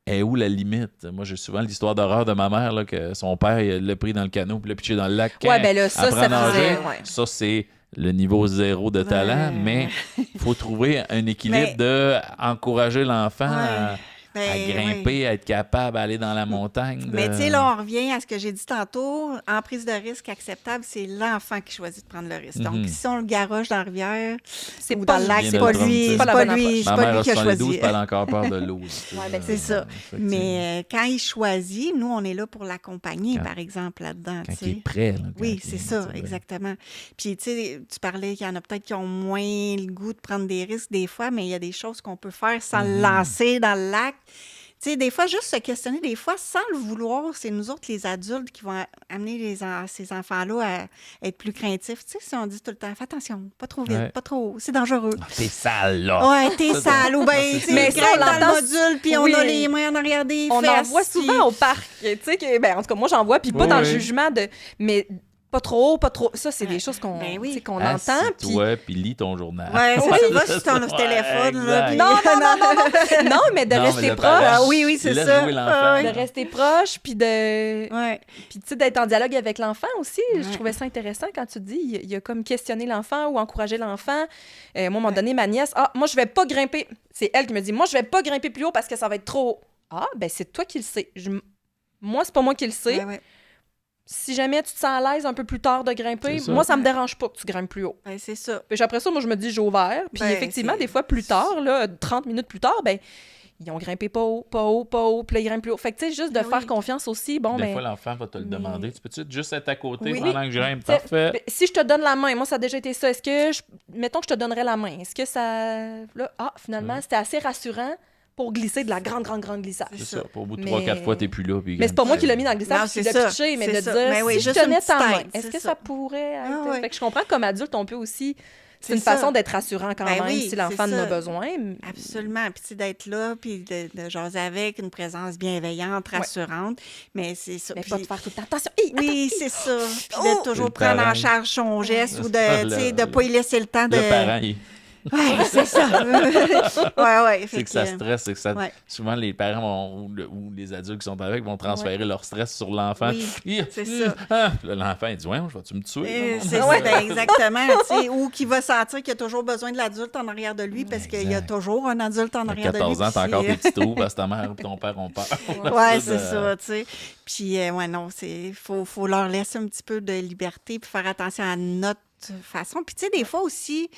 est où la limite? Moi, j'ai souvent l'histoire d'horreur de ma mère, là, que son père il l'a pris dans le canot puis l'a pitché dans le lac. Ouais, ben là, ça, apprend ça à nager. faisait, ouais. Ça, c'est le niveau 0 de talent, mais il faut trouver un équilibre Mais- de encourager l'enfant à Ben, grimper, oui. à être capable d'aller dans la montagne. Mais tu sais, là, on revient à ce que j'ai dit tantôt. En prise de risque acceptable, c'est l'enfant qui choisit de prendre le risque. Donc, Mhm. si on le garoche dans la rivière C'est ou pas dans le lac, bien c'est de pas le tromper. lui, C'est c'est pas la pas bonne lui, approche. c'est Ma pas mère lui a qui a 72, choisi. puis elle a encore peur de l'eau. Ouais, ben, C'est ça. Effectivement. Mais quand il choisit, nous, on est là pour l'accompagner, Quand- par exemple, là-dedans. Quand tu il sais. est prêt. Là, quand Oui, il- c'est ça, vrai. exactement. Puis, tu sais, tu parlais qu'il y en a peut-être qui ont moins le goût de prendre des risques des fois, mais il y a des choses qu'on peut faire sans le lancer dans le lac. Tu Tu sais, des fois, juste se questionner, des fois, sans le vouloir, c'est nous autres, les adultes, qui vont amener ces enfants-là à être plus craintifs. Tu sais, si on dit tout le temps, fais attention, pas trop vite, Ouais. pas trop, c'est dangereux. Ah, t'es sale, là. Ouais, t'es sale, ou bien, tu sais, Mais ça, grimpe on dans le l'entend- module, puis on oui. a les mains en arrière des On en fesses. voit souvent au parc. Tu sais, en tout cas, moi, j'en vois, puis pas Oui, dans le oui. jugement de. Mais pas trop, pas trop. Ça, c'est des choses qu'on Ben oui. tu sais, qu'on entend. Puis... Assis-toi, puis lis ton journal. Ouais, c'est Oui. ça, va sur ton Ouais, téléphone, là, exact. puis- Non, non, mais de Non, mais rester le proche. parent, Ah oui, c'est laisse ça. jouer l'enfant. Ah, De ouais. rester proche, puis de. Ouais. Puis, tu sais, d'être en dialogue avec l'enfant aussi. Je Ouais. trouvais ça intéressant quand tu dis, il y a comme questionner l'enfant ou encourager l'enfant. Moi, à un moment donné, ma nièce, moi, je vais pas grimper. C'est elle qui me dit, moi, je vais pas grimper plus haut parce que ça va être trop haut. Ah, ben, c'est toi qui le sais. Moi, c'est pas moi qui le sais. Ouais, ouais. Si jamais tu te sens à l'aise un peu plus tard de grimper, C'est ça. moi, ça me dérange pas que tu grimpes plus haut. Ben, c'est ça. Puis après ça, moi, je me dis, j'ai ouvert. Puis Ben, effectivement, c'est- des fois, plus tard, là, 30 minutes plus tard, ben, ils ont grimpé pas haut, pas haut, pas haut, puis là, ils grimpent plus haut. Fait que, tu sais, juste de Ben faire oui. confiance aussi, bon, Des ben... fois, l'enfant va te le mais- demander. Tu peux-tu juste être à côté Oui. pendant que je grimpe? Tu sais, Parfait. ben, si je te donne la main, moi, ça a déjà été ça. Est-ce que, mettons que je te donnerais la main, est-ce que ça... Là, finalement, c'était assez rassurant pour glisser de la grande glissade. C'est c'est ça. ça. Pour au bout de Mais- 3-4 fois, t'es plus là. Puis Mais c'est pas moi qui l'ai mis dans le Non, glissade, c'est c'est de ça. pitcher, mais C'est de ça. dire, Mais oui, si je juste une tenais ta petite main, aide, est-ce c'est que ça. ça pourrait être... Ah ouais. Fait que je comprends que comme adulte, on peut aussi... C'est C'est une ça. façon d'être rassurant quand Ben même oui, si l'enfant en c'est a ça. besoin. Absolument. Puis, tu sais, d'être là, puis de jaser avec, une présence bienveillante, rassurante. Mais c'est ça. Mais Puis- pas de faire tout le temps. Attention! Hey, Oui, c'est ça. Puis Oh! de toujours Le prendre en parent. charge son geste ou Le- de, tu sais, de pas y laisser le temps de... Le parent, il- Ouais, c'est ça. ouais. c'est que ça stresse. C'est que ça... ouais. Souvent, les parents ou les adultes qui sont avec vont transférer leur stress sur l'enfant. Oui, Hi, c'est hi, ça. ah. Puis là, l'enfant, il dit, ouais, je vais-tu me tuer? C'est ça, ben, exactement. Tu sais, ou qui va sentir qu'il a toujours besoin de l'adulte en arrière de lui parce qu'il y a Exact. toujours un adulte en À arrière de lui. 14 ans, t'as puis, encore tes petits trous parce que ta mère et ton père ont peur. Ouais, c'est ça, tu sais. Puis, ouais, non, faut leur laisser un petit peu de liberté puis faire attention à notre façon. Puis, tu sais, des fois aussi,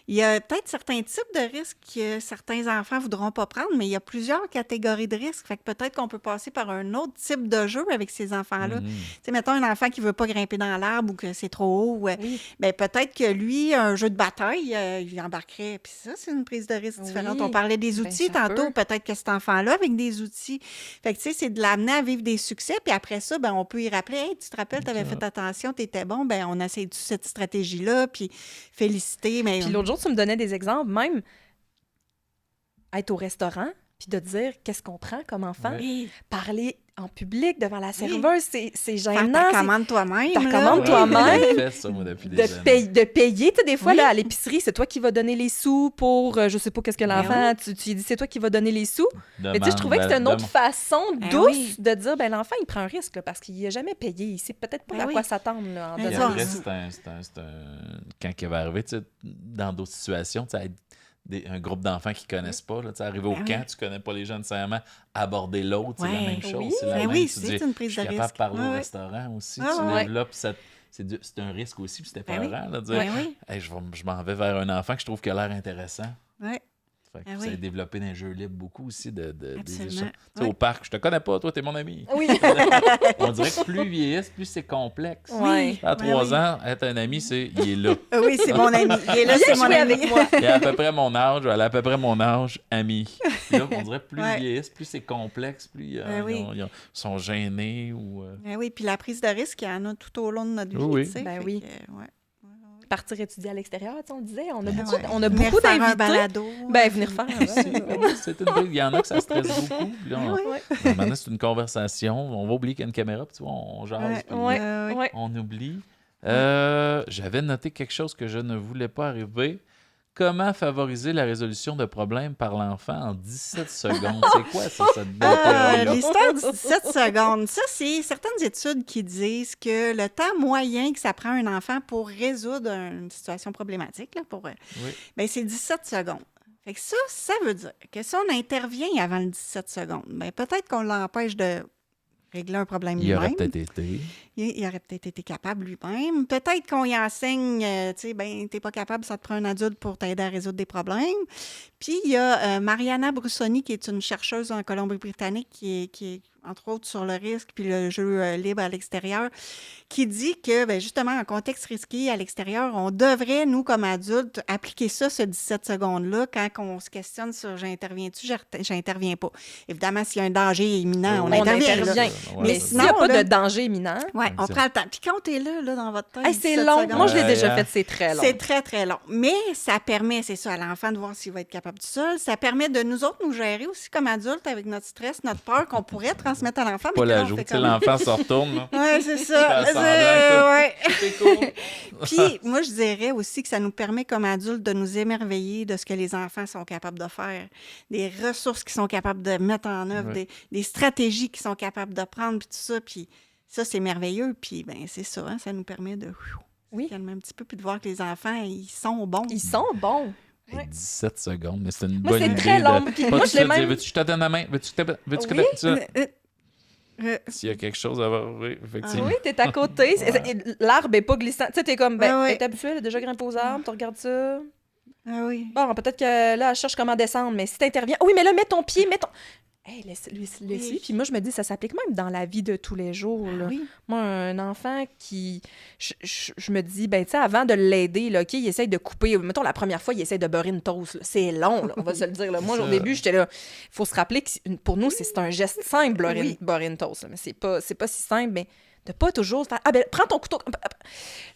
il y a peut-être certains types de risques que certains enfants ne voudront pas prendre, mais il y a plusieurs catégories de risques. Fait que peut-être qu'on peut passer par un autre type de jeu avec ces enfants-là. Mhm. Tu sais, mettons un enfant qui ne veut pas grimper dans l'arbre ou que c'est trop haut, Oui. ben peut-être que lui, un jeu de bataille, il embarquerait. Puis ça, c'est une prise de risque Oui. différente. On parlait des Ben, outils ça tantôt. peut. Peut-être que cet enfant-là, avec des outils, fait que tu sais, c'est de l'amener à vivre des succès. Puis après ça, ben on peut y rappeler, hey, tu te rappelles, tu avais fait attention, tu étais bon, ben on essaie cette stratégie-là, puis féliciter. Mais Puis l'autre jour, tu me donnais des exemples, même être au restaurant, puis de dire qu'est-ce qu'on prend comme enfant. Oui. Parler en public devant la serveuse, c'est Faire gênant. ta c'est- commande toi-même. Ta là. commande Oui. toi-même. J'ai fait ça, moi, depuis des De, années. de payer, tu sais, des fois, Oui. là, à l'épicerie, c'est toi qui vas donner les sous pour, je sais pas qu'est-ce que Ben l'enfant, tu lui dis, c'est toi qui vas donner les sous. Mais tu sais, je trouvais que c'était une autre façon Ben douce oui. de dire, ben l'enfant, il prend un risque, là, parce qu'il n'a jamais payé. Il sait peut-être pas Ben à oui. quoi s'attendre, là, en Ben Puis donnant ça, les après, sous. c'est un... Quand il va arriver, tu sais, dans d'autres situations, tu sais, un groupe d'enfants qui ne connaissent pas, là, tu sais, arriver au Ben camp, oui. tu ne connais pas les gens nécessairement, aborder l'autre, c'est la Ouais. même chose. Oui. C'est la Ben même, oui, tu c'est dis, une prise je suis de capable risque. de parler Ouais, au ouais. restaurant aussi. Ah, Tu ouais. développes c'est un risque aussi, puis c'était Ben oui. épeurant, là, de dire, Ben oui. hey, je m'en vais vers un enfant que je trouve qu'il a l'air intéressant. Ouais. Fait que Ah ça a oui. développé dans les jeux libres beaucoup aussi des Absolument. échanges. Tu sais, Ouais. au parc, je te connais pas, toi, t'es mon ami. Oui. On dirait que plus ils vieillissent, plus c'est complexe. Ouais. À Ben 3 oui. ans, être un ami, il est là. Ah oui, c'est mon ami. Il est là, Viens c'est mon jouer ami. avec moi. Il a à peu près mon âge, elle a à peu près mon âge, ami. Puis là, on dirait que plus Ouais. ils vieillissent, plus c'est complexe, plus Ben oui. ils sont gênés ou... Ben oui, puis la prise de risque, il y en a tout au long de notre vie. Oui, oui. tu sais, Ben fait oui. que, ouais. Partir étudier à l'extérieur, tu sais, on disait, on a Ben beaucoup, ouais. on a Venir beaucoup faire un d'invités. balado. Ben, venir faire. C'est une belle- Il y en a que ça stresse beaucoup. Puis là, Oui. maintenant, c'est une conversation. On va oublier qu'il y a une caméra, puis tu vois, on jase. Ouais, puis Ouais. ouais. Ouais. on oublie. J'avais noté quelque chose que je ne voulais pas arriver. Comment favoriser la résolution de problèmes par l'enfant en 17 secondes? C'est quoi ça, cette belle théorie-là? L'histoire du 17 secondes, ça, c'est certaines études qui disent que le temps moyen que ça prend un enfant pour résoudre une situation problématique, là, Oui. ben, c'est 17 secondes. Fait que ça veut dire que si on intervient avant le 17 secondes, ben, peut-être qu'on l'empêche de régler un problème Il aurait lui-même. peut-être été. Il aurait peut-être été capable lui-même. Peut-être qu'on y enseigne, tu sais, ben, t'es pas capable, ça te prend un adulte pour t'aider à résoudre des problèmes. Puis il y a Mariana Brussoni, qui est une chercheuse en Colombie-Britannique, qui est entre autres sur le risque, puis le jeu libre à l'extérieur, qui dit que, ben, justement, en contexte risqué à l'extérieur, on devrait, nous, comme adultes, appliquer ça, ce 17 secondes-là, quand on se questionne sur j'interviens-tu, j'interviens pas. Évidemment, s'il y a un danger imminent, on intervient. là. Ouais, Mais c'est s'il n'y a sinon, pas là- de danger imminent, Oui, on ça. prend le temps. Puis quand t'es là, dans votre tête, hey, c'est 17 long. secondes, Moi, je l'ai Ouais, déjà hein. fait, c'est très long. c'est très, très long. Mais ça permet, c'est ça, à l'enfant de voir s'il va être capable tout seul. Ça permet de nous autres nous gérer aussi comme adultes avec notre stress, notre peur qu'on pourrait transmettre à l'enfant. Pas mais que là, la on joue. fait Tu sais, comme- l'enfant se retourne. Là. Oui, c'est ça. Fait semblant Ouais. C'est cool. Puis, moi, je dirais aussi que ça nous permet, comme adultes, de nous émerveiller de ce que les enfants sont capables de faire, des ressources qu'ils sont capables de mettre en œuvre, Ouais. des stratégies qu'ils sont capables de prendre, puis tout ça. Puis ça, c'est merveilleux. Puis, ben c'est ça, hein, ça nous permet de Oui. calmer un petit peu, puis de voir que les enfants, ils sont bons. Ils sont bons. Hey, Ouais. 17 secondes, mais c'est une Moi, bonne c'est idée. très long. De... Puis Pas moi, tout je de l'ai suite dire, même- veux-tu que je te donne la main? Veux-tu que Oui. S'il y a quelque chose à voir, oui, effectivement. Oui, t'es à côté. L'arbre est pas glissant. Tu sais, t'es comme, ben, Ouais, ouais. elle est habituée, elle a déjà grimpé aux arbres, tu regardes ça. Ah oui. Bon, peut-être que là, elle cherche comment descendre, mais si t'interviens, oui, mais là, mets ton pied, mets ton. Hey, laisse-lui. Oui. Puis moi, je me dis, ça s'applique même dans la vie de tous les jours. Là. Oui. Moi, un enfant qui. Je me dis, ben, tu sais, avant de l'aider, là, OK, il essaye de couper. Mettons, la première fois, il essaye de beurrer une toast. Là. C'est long, là, on va se le dire. Là. Moi, C'est au ça. début, j'étais là. Il faut se rappeler que pour nous, c'est un geste simple, Oui. beurrer une toast. Là. Mais c'est pas si simple, mais de pas toujours faire. Ah, ben, prends ton couteau. Je me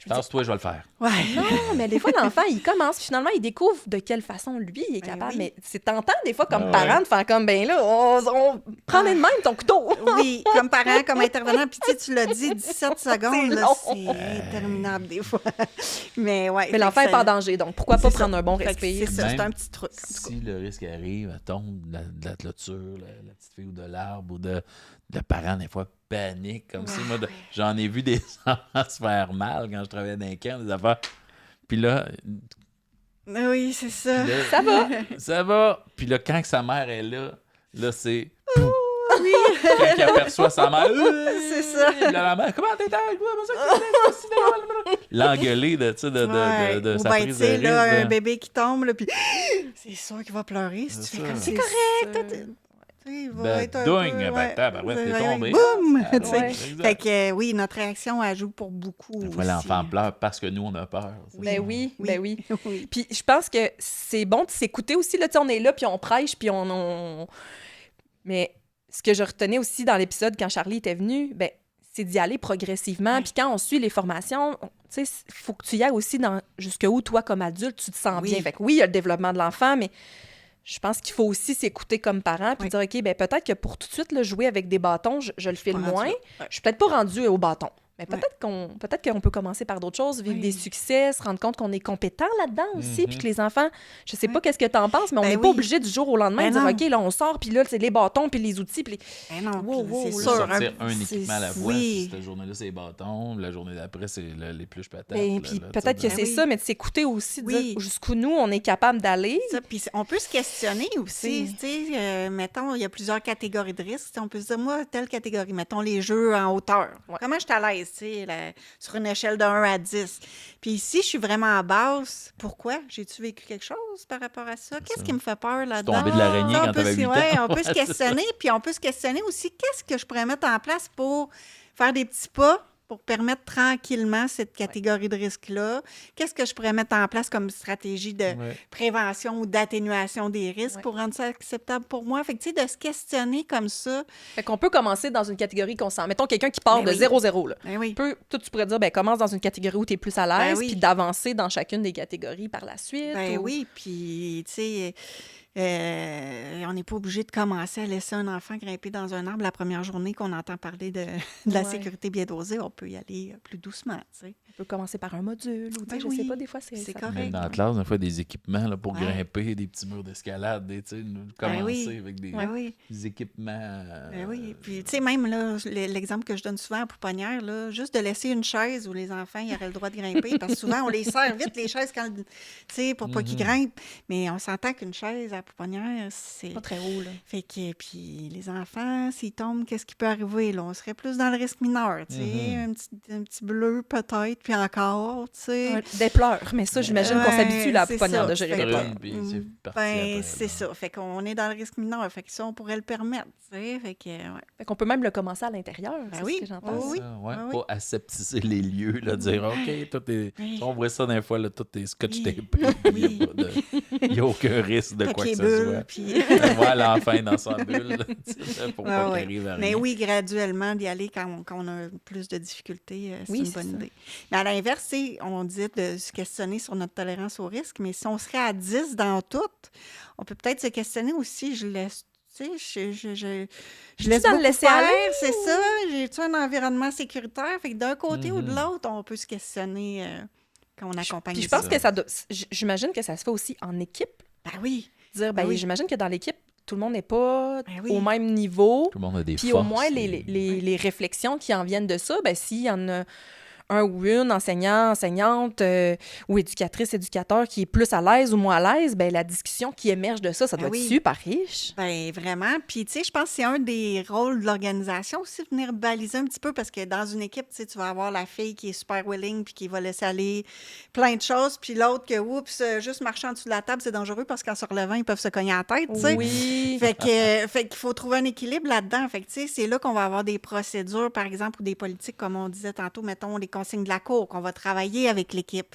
dis, Tasse-toi, je vais le faire. Ouais. non, mais des fois, l'enfant, il commence, puis finalement, il découvre de quelle façon lui, il est Ben capable. oui. Mais c'est tentant, des fois, comme Ah ouais. parent, de faire comme, ben là, on prends-les de même ton couteau. Oui, comme parent, comme intervenant. Puis tu l'as dit, 17 secondes, là, long. c'est interminable des fois. Mais ouais. Mais l'enfant n'est pas en danger, donc pourquoi pas C'est prendre ça. un bon Fait que respect? c'est ça, c'est Même un petit truc. En tout cas. Si le risque arrive, elle tombe de la clôture, la petite fille ou de l'arbre, ou de le parent, des fois, panique. Comme si, moi, j'en ai vu des enfants se faire mal quand je travaillais dans les camps, des affaires. Puis là, Oui, c'est ça. puis là, Ça va. ça va. Puis là, quand que sa mère est là, c'est... Oui, Quand il aperçoit sa mère, c'est ça. Là, la mère, comment t'es l'engueuler de, tu sais, Ouais. de Ou sa ben, tu prise sais, de là, risque. un bébé qui tombe, là, puis c'est sûr qu'il va pleurer. Si tu C'est fais ça. comme, c'est C'est correct. ça. toi, tu sais, il va Ben, être un doing, peu, ben, ouais. tabarouette, t'es Ouais, tombé. Boum! Ah, Tu sais. ouais. exact. Fait que, oui, notre réaction, elle joue pour beaucoup. Des fois, aussi. l'enfant pleure parce que nous, on a peur. c'est Ben ça. oui, ben oui. Oui. Puis je pense que c'est bon de s'écouter aussi. Là, tu sais, on est là, puis on prêche, puis Mais ce que je retenais aussi dans l'épisode quand Charlie était venu, ben c'est d'y aller progressivement. Ouais. Puis quand on suit les formations, tu sais, il faut que tu y ailles aussi dans jusqu'où toi, comme adulte, tu te sens Oui. bien. Fait que oui, il y a le développement de l'enfant, mais je pense qu'il faut aussi s'écouter comme parent puis Oui. dire, OK, ben peut-être que pour tout de suite là, jouer avec des bâtons, je le file Pas rendu moins. là. Ouais. Je suis peut-être pas rendue au bâton. Mais Ouais. peut-être qu'on peut commencer par d'autres choses, vivre Oui. des succès, se rendre compte qu'on est compétent là-dedans aussi, Mhm. puis que les enfants, je sais pas Ouais. qu'est-ce que t'en penses, mais on Ben n'est pas oui. obligé du jour au lendemain Ben de dire, non. OK, là, on sort, puis là, c'est les bâtons, puis les outils, puis les... Ben non, Wow, puis wow, c'est là. sûr. Sortir un c'est- équipement à la fois. oui. Cette journée-là, c'est les bâtons. La journée d'après, c'est les pluches patates. Ben, là, puis là, peut-être que tu sais, c'est oui. ça, mais de s'écouter aussi, de Oui. dire jusqu'où nous, on est capable d'aller. Ça, puis on peut se questionner aussi, C'est- tu sais, mettons, il y a plusieurs catégories de risques. Tu sais, on peut se dire, moi, telle catégorie, mettons les jeux en hauteur. Ouais. Comment je suis à l'aise, tu sais, sur une échelle de 1 à 10. Puis ici, je suis vraiment à basse. Pourquoi? J'ai-tu vécu quelque chose par rapport à ça? Qu'est-ce ça. qui me fait peur là-dedans? tombé de l'araignée Ça, on quand peut t'avais se- 8 ans. ouais, on peut Ouais, se c'est ça. questionner, puis on peut se questionner aussi, qu'est-ce que je pourrais mettre en place pour faire des petits pas pour permettre tranquillement cette catégorie de risque-là? Qu'est-ce que je pourrais mettre en place comme stratégie de Ouais. prévention ou d'atténuation des risques Ouais. pour rendre ça acceptable pour moi? Fait que, tu sais, de se questionner comme ça, Fait qu'on peut commencer dans une catégorie qu'on sent. Mettons quelqu'un qui part Ben de oui. 0-0, là. ben oui. Toi, tu pourrais dire, ben commence dans une catégorie où tu es plus à l'aise, Ben oui. puis d'avancer dans chacune des catégories par la suite. Ben ou- oui, puis, tu sais, on n'est pas obligé de commencer à laisser un enfant grimper dans un arbre la première journée qu'on entend parler de la Ouais. sécurité bien dosée. On peut y aller plus doucement, tu sais. On peut commencer par un module, ou tu sais, Ben je oui, sais pas, des fois, c'est c'est ça. correct. Même dans la classe, des fois, des équipements là, pour Ouais. grimper, des petits murs d'escalade, tu sais, commencer oui. avec des, Ben oui. des équipements. Ben oui, puis tu sais, même là, l'exemple que je donne souvent à pouponnière, là, juste de laisser une chaise où les enfants ils auraient le droit de grimper, parce que souvent, on les serre vite, les chaises, quand, tu sais, pour pas qu'ils grimpent. Mais on s'entend qu'une chaise à pouponnière, c'est... Pas très haut, là. Fait que, puis les enfants, s'ils tombent, qu'est-ce qui peut arriver? Là? On serait plus dans le risque mineur, tu sais, un petit bleu peut-être, puis encore, tu sais. Ouais, des pleurs, mais ça, j'imagine qu'on Ouais, s'habitue là, à la c'est pouponnière ça. de gérer les Fait pleurs. Puis c'est parti Ben, après, c'est là. ça. Fait qu'on est dans le risque mineur. Fait que ça, on pourrait le permettre, tu sais. Fait que, ouais. Fait qu'on peut même le commencer à l'intérieur, c'est oui. ce que j'entends. Oui. Ça, ouais, oui. pas aseptiser les lieux, là, dire OK, tout est. Oui. On voit ça des fois, là, tout est scotch Oui. tapé. Oui. Il n'y a aucun risque de quoi Papier que ce bulle, soit. puis... Voilà l'enfant dans sa bulle, là, pour Ouais, pas qu'il ouais. arrive à rien. Mais oui, graduellement, d'y aller quand on a plus de difficultés, c'est Oui, une c'est bonne ça. idée. Mais à l'inverse, on disait de se questionner sur notre tolérance au risque, mais si on serait à 10 dans tout, on peut peut-être se questionner aussi, je laisse... Tu sais, je laisse dans le beaucoup laisser faire, aller, c'est ça. J'ai-tu un environnement sécuritaire? Fait que d'un côté ou de Mhm. l'autre, on peut se questionner quand on accompagne Puis je les pense enfants. que ça doit... J'imagine que ça se fait aussi en équipe. Ben oui, Dire, Ben oui. j'imagine que dans l'équipe, tout le monde n'est pas Ben oui. au même niveau. Tout le monde a des Puis forces. au moins, les réflexions qui en viennent de ça, s'il y en a un ou une enseignant, enseignante ou éducatrice, éducateur qui est plus à l'aise ou moins à l'aise, la discussion qui émerge de ça, ça doit oui. être super riche. Ben vraiment. Puis, tu sais, je pense que c'est un des rôles de l'organisation aussi, venir baliser un petit peu, parce que dans une équipe, tu sais, tu vas avoir la fille qui est super willing puis qui va laisser aller plein de choses, puis l'autre que, oups, juste marcher en dessous de la table, c'est dangereux parce qu'en se relevant, ils peuvent se cogner à la tête, tu sais. Oui. Fait qu'il faut trouver un équilibre là-dedans. Fait que, tu sais, c'est là qu'on va avoir des procédures, par exemple, ou des politiques, comme on disait tantôt, mettons, les consignes de la cour, qu'on va travailler avec l'équipe,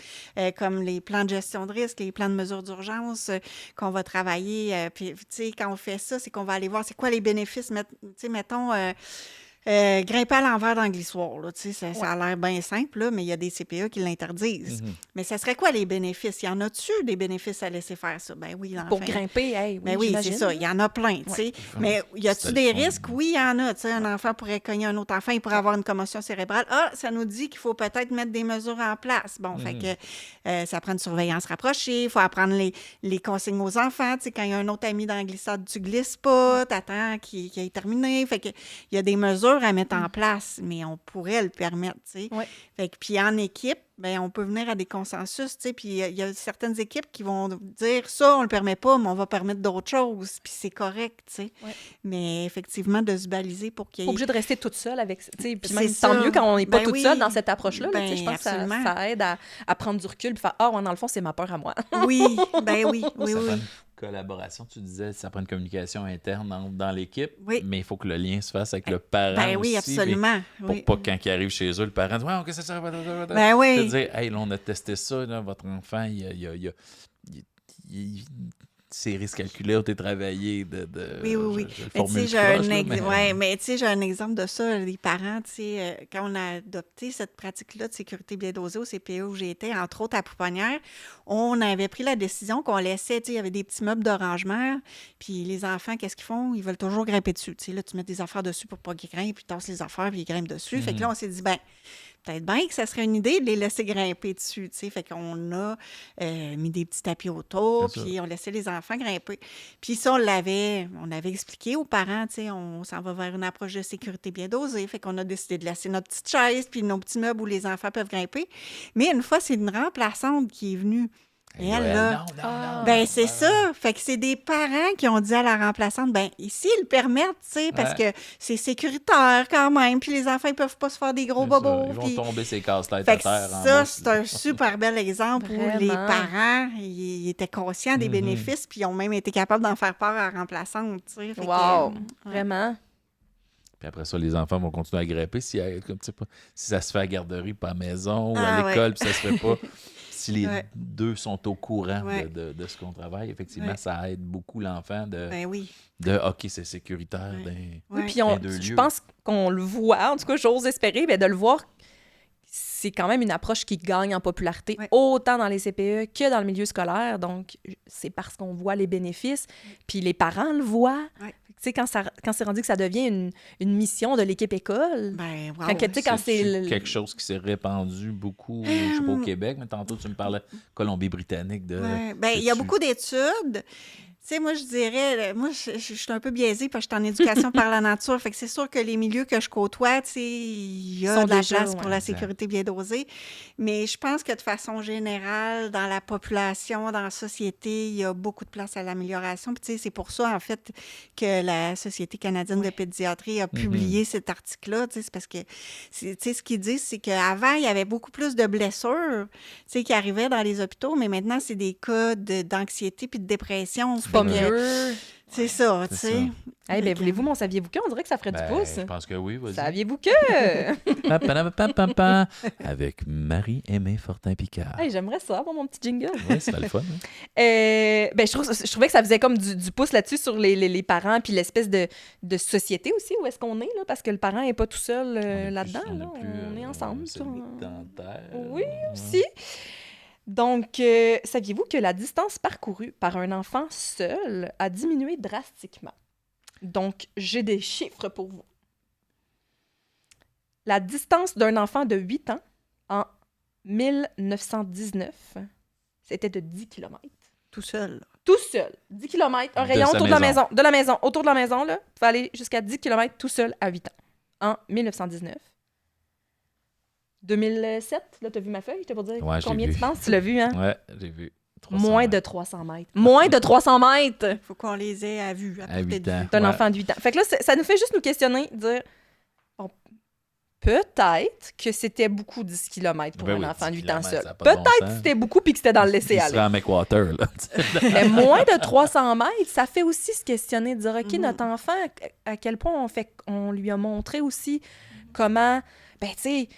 comme les plans de gestion de risque, les plans de mesures d'urgence, qu'on va travailler. Puis, tu sais, quand on fait ça, c'est qu'on va aller voir c'est quoi les bénéfices. Tu sais, mettons, grimper à l'envers dans le glissoire, là, tu sais, ça a l'air bien simple, là, mais il y a des CPE qui l'interdisent. Mais ça serait quoi les bénéfices? Y en a-tu des bénéfices à laisser faire ça? Ben oui, l'enfant. Pour grimper, oui, Ben oui, c'est j'imagine. ça. Il y en a plein, tu sais. Mais y a-tu C'était des le fun. risques? Oui, il y en a. Tu sais, un enfant pourrait cogner un autre enfant, il pourrait avoir une commotion cérébrale. Ah, ça nous dit qu'il faut peut-être mettre des mesures en place. Bon, fait que ça prend une surveillance rapprochée. Il faut apprendre les consignes aux enfants. Tu sais, quand il y a un autre ami dans la glissade, tu glisses pas, t'attends qu'il ait terminé. Fait que il y a des mesures à mettre en place, mais on pourrait le permettre, tu sais. Ouais. Fait que, puis en équipe, ben on peut venir à des consensus, tu sais, puis il y a certaines équipes qui vont dire ça, on le permet pas, mais on va permettre d'autres choses, puis c'est correct, tu sais. Ouais. Mais effectivement, de se baliser pour qu'il y ait... Pas obligé de rester toute seule avec... tu sais, Puis C'est même ça. tant mieux quand on n'est pas Ben toute oui. seule dans cette approche-là. Là, tu sais, je Ben, pense que absolument. ça aide à prendre du recul et faire « Ah, ouais, dans le fond, c'est ma peur à moi. Oui, ben oui, oui, Ça prend oui. une collaboration, tu disais, ça prend une communication interne dans l'équipe, Oui. mais il faut que le lien se fasse avec le parent Ben aussi. oui, absolument. Pour Oui. pas quand il arrive chez eux, le parent dit « Ouais, qu'est-ce que ça va? » Ben oui. De dire « Hey, là, on a testé ça, là, votre enfant, ses risques calculés ont été travaillés de Oui, oui, oui. je le Mais tu formule sais, croche, là, mais- mais tu sais, j'ai un exemple de ça. Les parents, tu sais, quand on a adopté cette pratique-là de sécurité bien dosée au CPE où j'étais, entre autres à Pouponnière, on avait pris la décision qu'on laissait, tu sais, il y avait des petits meubles de rangement, puis les enfants, qu'est-ce qu'ils font? Ils veulent toujours grimper dessus. Tu sais, là, tu mets des affaires dessus pour pas qu'ils grimpent, puis tu tasses les affaires, puis ils grimpent dessus. Fait que là, on s'est dit, ben peut-être bien que ça serait une idée de les laisser grimper dessus, tu sais. Fait qu'on a mis des petits tapis autour, C'est ça. puis on laissait les enfants grimper. Puis ça, on avait expliqué aux parents, tu sais, on s'en va vers une approche de sécurité bien dosée. Fait qu'on a décidé de laisser notre petite chaise, puis nos petits meubles où les enfants peuvent grimper. Mais une fois, c'est une remplaçante qui est venue. Et elle, là, non. ben c'est ça. Fait que c'est des parents qui ont dit à la remplaçante, ben ici, ils le permettent, tu sais, parce que c'est sécuritaire quand même, puis les enfants, ils peuvent pas se faire des gros bobos. Ils vont puis- tomber ces casse-têtes Fait à que terre. en ça, bas. c'est un super bel exemple où les Vraiment. parents, ils étaient conscients des bénéfices, puis ils ont même été capables d'en faire part à la remplaçante, tu sais. Fait que, Wow! ouais. Vraiment. Puis après ça, les enfants vont continuer à grimper si ça se fait à la garderie, pas à la maison ou Ah, à l'école, puis ça se fait pas. Si les Ouais. deux sont au courant Ouais. de ce qu'on travaille, effectivement, Ouais. ça aide beaucoup l'enfant Ben oui. de OK, c'est sécuritaire. Ouais. Oui, Ouais. puis Les deux je lieux. pense qu'on le voit, en tout cas, j'ose espérer, de le voir, c'est quand même une approche qui gagne en popularité, Ouais. autant dans les CPE que dans le milieu scolaire. Donc, c'est parce qu'on voit les bénéfices, puis les parents le voient. Ouais. Tu sais, quand c'est rendu que ça devient une mission de l'équipe école, Ben, wow. quand, tu sais, quand c'est... quelque chose qui s'est répandu beaucoup, je sais pas au Québec, mais tantôt tu me parlais Colombie-Britannique. Ouais. Ben, il y a dessus. beaucoup d'études. Tu sais, moi, je dirais, je suis un peu biaisée parce que je suis en éducation par la nature. Fait que c'est sûr que les milieux que je côtoie, tu sais, il y a Sont de la déjà, place pour ouais, la exact. sécurité bien dosée. Mais je pense que de façon générale, dans la population, dans la société, il y a beaucoup de place à l'amélioration. Puis, tu sais, c'est pour ça, en fait, que la Société canadienne de pédiatrie a publié cet article-là. Tu sais, c'est parce que, tu sais, ce qu'ils disent, c'est qu'avant, il y avait beaucoup plus de blessures, tu sais, qui arrivaient dans les hôpitaux, mais maintenant, c'est des cas d'anxiété puis de dépression. Pas Fait que, mieux. c'est ça, tu c'est sais. Eh bien, voulez-vous mon saviez-vous que? On dirait que ça ferait du pouce. Je pense que oui, vas-y. Saviez-vous que? Pa-pa-pa-pa-pa-pa. Avec Marie-Aimée Fortin-Picard. Hey, j'aimerais ça, avoir mon petit jingle. Oui, c'est pas le fun. Hein? Ben, je trouvais que ça faisait comme du pouce là-dessus sur les parents, puis l'espèce de société aussi, où est-ce qu'on est, là, parce que le parent n'est pas tout seul là-dedans. On est ensemble. Célibataire. Oui, aussi. Donc, saviez-vous que la distance parcourue par un enfant seul a diminué drastiquement? Donc, j'ai des chiffres pour vous. La distance d'un enfant de 8 ans en 1919, c'était de 10 km. Tout seul. là. Tout seul. 10 km, un De rayon sa autour de la maison. maison. De la maison. Autour de la maison, là, tu vas aller jusqu'à 10 km tout seul à 8 ans. En 1919. 2007, là, t'as vu ma feuille? Je t'ai pour dire Ouais, j'ai combien vu. tu penses? Tu l'as vu, hein? Ouais, j'ai vu. 300 Moins de mètres. 300 mètres. Moins de 300 mètres Il faut qu'on les ait à vue. À À portée 8 de ans. vue. d'un Ouais. enfant de 8 ans. Fait que là, ça nous fait juste nous questionner, dire bon, peut-être que c'était beaucoup 10 km pour Ben un oui, enfant de 10 8 ans kilomètres, seul. ça a pas de bon Peut-être sens. que c'était beaucoup puis que c'était dans le laisser Il aller. serait à McWater, là. Mais moins de 300 mètres, ça fait aussi se questionner, de dire, OK, Mhm. notre enfant, à quel point on lui a montré aussi comment, ben, tu sais,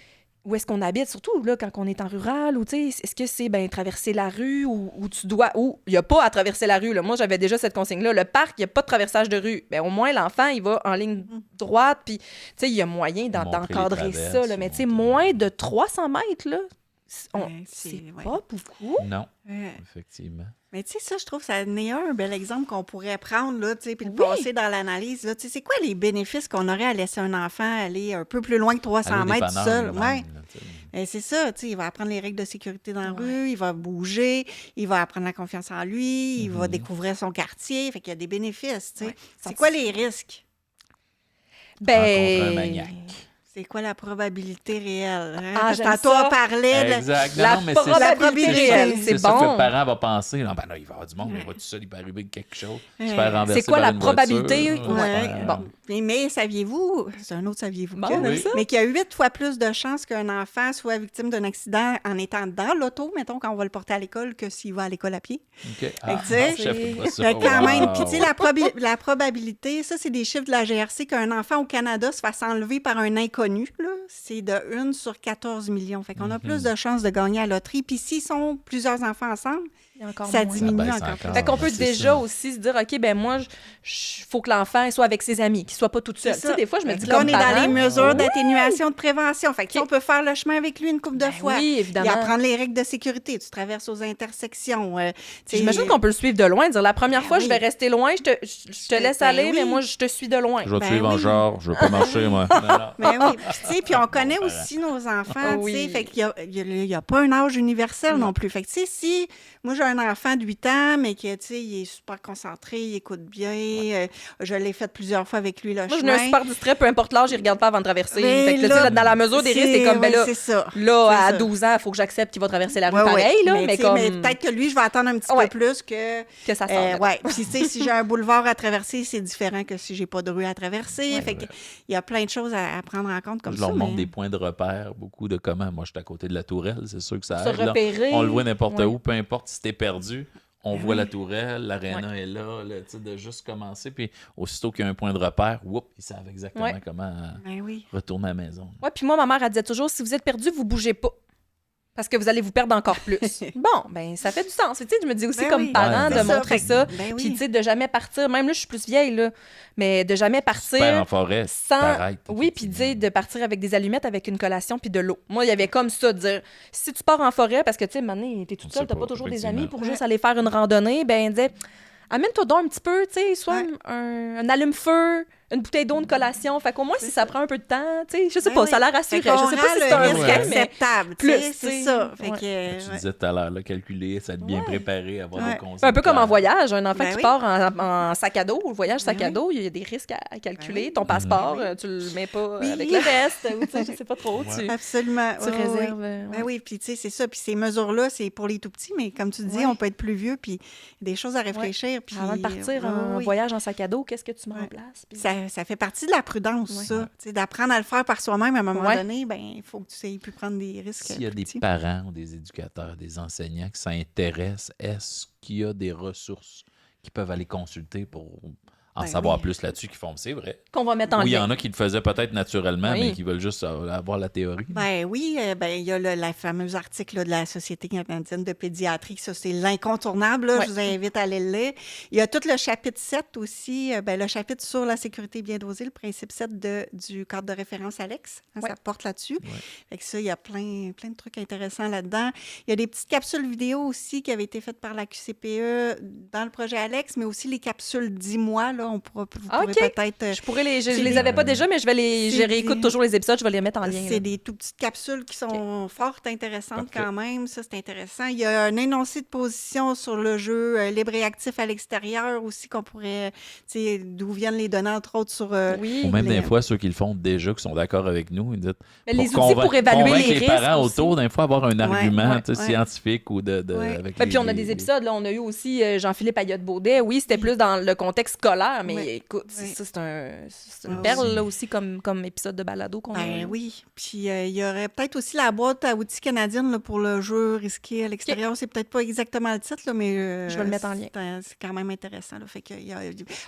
où est-ce qu'on habite, surtout là, quand on est en rural, ou tu sais, est-ce que c'est ben, traverser la rue ou tu dois. Ou il n'y a pas à traverser la rue. Là. Moi, j'avais déjà cette consigne-là. Le parc, il n'y a pas de traversage de rue. Ben, au moins, l'enfant, il va en ligne droite, puis tu sais, il y a moyen Montrer les d'encadrer ça. traverses, Là. Mais tu sais, montrer- moins de 300 mètres, là, c'est ouais. pas beaucoup. Non, Ouais. effectivement. Mais tu sais, ça, je trouve que ça en est un bel exemple qu'on pourrait prendre, là, tu sais, puis le Oui. passer dans l'analyse, là. Tu sais, c'est quoi les bénéfices qu'on aurait à laisser un enfant aller un peu plus loin que 300 Aller au mètres dépanneur seul? lui-même, Ouais. là, tu sais. Ben, c'est ça, tu sais, il va apprendre les règles de sécurité dans la Ouais. rue, il va bouger, il va apprendre la confiance en lui, il Mm-hmm. va découvrir son quartier, fait qu'il y a des bénéfices, tu sais. Ouais. C'est quoi les risques? Rencontrer un Ben. maniaque. C'est quoi la probabilité réelle? Hein? Ah, Parce que j'aime tantôt, ça. on parlait de... Exact. La Non, mais c'est la probabilité probabilité. réelle, C'est c'est ça que le bon. parent va penser. Non, ben là, il va y avoir du monde, il va tout seul, il peut arriver quelque chose. Se Ouais. faire renverser C'est quoi par la une voiture, probabilité? se Ouais. faire- Bon. Mais saviez-vous, c'est un autre saviez-vous Bon, que, on aime Oui. ça. mais qu'il y a 8 fois plus de chances qu'un enfant soit victime d'un accident en étant dans l'auto, mettons, quand on va le porter à l'école, que s'il va à l'école à pied. OK. Ah, tu sais, je savais pas ça. Fait que quand Wow. même, puis tu sais, la probabilité, ça, c'est des chiffres de la GRC qu'un enfant au Canada se fasse enlever par un inconnu, là, c'est de 1 sur 14 millions. Fait qu'on a plus de chances de gagner à la loterie. Puis s'ils sont plusieurs enfants ensemble, Il y a encore ça moins. diminue baisse encore encore. plus. Fait qu'on peut c'est déjà ça. aussi se dire, OK, ben moi, faut que l'enfant soit avec ses amis, qu'il soit pas tout seul. C'est Tu sais, ça. des fois, je me Fait dis que là, on comme est dans les parent, mesures d'atténuation de prévention. Fait que tu sais, OK. on peut faire le chemin avec lui une couple de ben fois. oui, Et évidemment. apprendre les règles de sécurité. Tu traverses aux intersections. Tu sais, J'imagine qu'on peut le suivre de loin, dire la première Ben fois, oui. je vais rester loin, je te laisse Ben aller, oui. mais moi, je te suis de loin. Je vais te Ben suivre en oui. char, je vais pas marcher, moi. Non, non. Ben oui, puis tu sais, puis on connaît aussi nos enfants, Oui. tu sais, fait qu'il y a pas un âge universel non plus. Fait que tu sais, si moi j'ai un enfant de 8 ans, mais que tu sais, il est super concentré, il écoute bien, je l'ai fait plusieurs fois avec lui le Moi, je chemin. me super distrait, peu importe l'âge, il regarde pas avant de traverser. Ben Fait que là, tu sais, là, dans la mesure des risques, c'est comme, ben ouais, là, c'est ça. là, C'est à ça. 12 ans, il faut que j'accepte qu'il va traverser la rue Ouais, ouais. pareil, là, mais tu sais, comme mais peut-être que lui, je vais attendre un petit Ouais. peu plus que... que ça sort. ouais. Puis, tu sais, si j'ai un boulevard à traverser, c'est différent que si j'ai pas de rue à traverser. Ouais. Fait que il y a plein de choses à prendre en compte comme Je ça. leur montre mais- des points de repère, beaucoup de comment. Moi, je suis à côté de la tourelle, c'est sûr que ça Se aide. là. repérer. On le voit n'importe Ouais. où, peu importe si t'es perdu. On Ben voit oui. la tourelle, l'aréna est là, tu sais, de juste commencer. Puis aussitôt qu'il y a un point de repère, whoop, ils savent exactement Ouais. comment Ben oui. retourner à la maison. Ouais, puis moi, ma mère, elle disait toujours, si vous êtes perdu, vous bougez pas. Parce que vous allez vous perdre encore plus. Bon, ben ça fait du sens. Tu sais, je me dis aussi Ben comme oui. parent Ouais, de c'est ça. montrer Fait que- ça. ben Puis, oui. tu sais, de jamais partir. Même là, je suis plus vieille, là. Mais de jamais partir. Faire en forêt, sans. t'arrêtes. Oui, puis tu sais, de partir avec des allumettes, avec une collation, puis de l'eau. Moi, il y avait comme ça, de dire, si tu pars en forêt, parce que, tu sais, maintenant, t'es toute On seule, sait t'as pas pas, toujours des effectivement. amis pour Ouais. juste aller faire une randonnée, ben, elle disait, amène-toi donc un petit peu, tu sais, soit Ouais. un allume-feu, une bouteille d'eau, une collation. Fait qu'au moins, si ça prend un peu de temps, tu sais, je sais Ben pas, oui. ça a l'air rassurant. Fait qu'on Je sais pas rend si c'est le un risque vrai, mais acceptable, plus, c'est ça. Fait ouais. que, Tu ouais. disais tout à l'heure, là, calculer, ça être bien Ouais. préparé, avoir Ouais. des conseils. un peu comme en clairs. voyage, un enfant Ben qui oui. part en sac à dos, le voyage sac Ben à oui. dos, il y a des risques à calculer. Ben oui. Ton passeport, Ben oui. tu le mets pas Oui. avec le reste, ou tu sais, je sais pas trop. Ouais. Absolument. Tu ouais, ouais, réserves. ouais. Ouais. Ben oui, puis tu sais, c'est ça. Puis ces mesures-là, c'est pour les tout-petits, mais comme tu dis, Ouais. on peut être plus vieux, puis il y a des choses à réfléchir. Puis, Avant de partir ouais, en oui. voyage en sac à dos, qu'est-ce que tu mets en Ouais. place? Puis- Ça fait partie de la prudence, Ouais. ça. Tu sais, d'apprendre à le faire par soi-même à un moment Ouais. donné, ben il faut que tu sais plus prendre des risques. S'il y a plus des petits. parents ou des éducateurs, des enseignants qui s'intéressent, est-ce qu'il y a des ressources qui peuvent aller consulter pour en Ben savoir oui. plus là-dessus, qui font, c'est vrai. Qu'on va mettre en Oui, il y lien. en a qui le faisaient peut-être naturellement, Oui. mais qui veulent juste avoir la théorie. Ben oui, ben il y a la fameuse article là, de la Société canadienne de pédiatrie, ça c'est l'incontournable, là, Ouais. je vous invite à aller le lire. Il y a tout le chapitre 7 aussi, ben, le chapitre sur la sécurité bien dosée, le principe 7 du cadre de référence Alex, hein, Ouais. ça porte là-dessus. Ouais. Fait que ça, il y a plein de trucs intéressants là-dedans. Il y a des petites capsules vidéo aussi qui avaient été faites par la QCPE dans le projet Alex, mais aussi les capsules 10 mois, là, vous pourrez OK. peut-être... Je pourrais je c'est les des- avais pas déjà, mais je c'est réécoute des- toujours les épisodes, je vais les mettre en lien. C'est là. des tout petites capsules qui sont fort intéressantes Parfait. quand même. Ça, c'est intéressant. Il y a un énoncé de position sur le jeu libre et actif à l'extérieur aussi qu'on pourrait, tu sais, d'où viennent les données, entre autres, sur... Oui. Ou même les- des fois, ceux qui le font déjà, qui sont d'accord avec nous, ils disent Mais les outils pour évaluer convaincre les les risques parents aussi. autour, des fois, avoir un argument ouais, tu sais, ouais. scientifique ou de Ouais. avec Ben, puis on a les- des épisodes, là, on a eu aussi Jean-Philippe Ayotte-Baudet. Oui, c'était plus dans le contexte scolaire, mais Ouais. écoute, Ouais. ça, c'est une Ah, perle aussi. là, aussi comme épisode de balado qu'on a. Ben là. oui. Puis il y aurait peut-être aussi la boîte à outils canadienne là, pour le jeu risqué à l'extérieur. C'est peut-être pas exactement le titre, là, mais Je vais le mettre en lien. C'est quand même intéressant. Là. Fait que,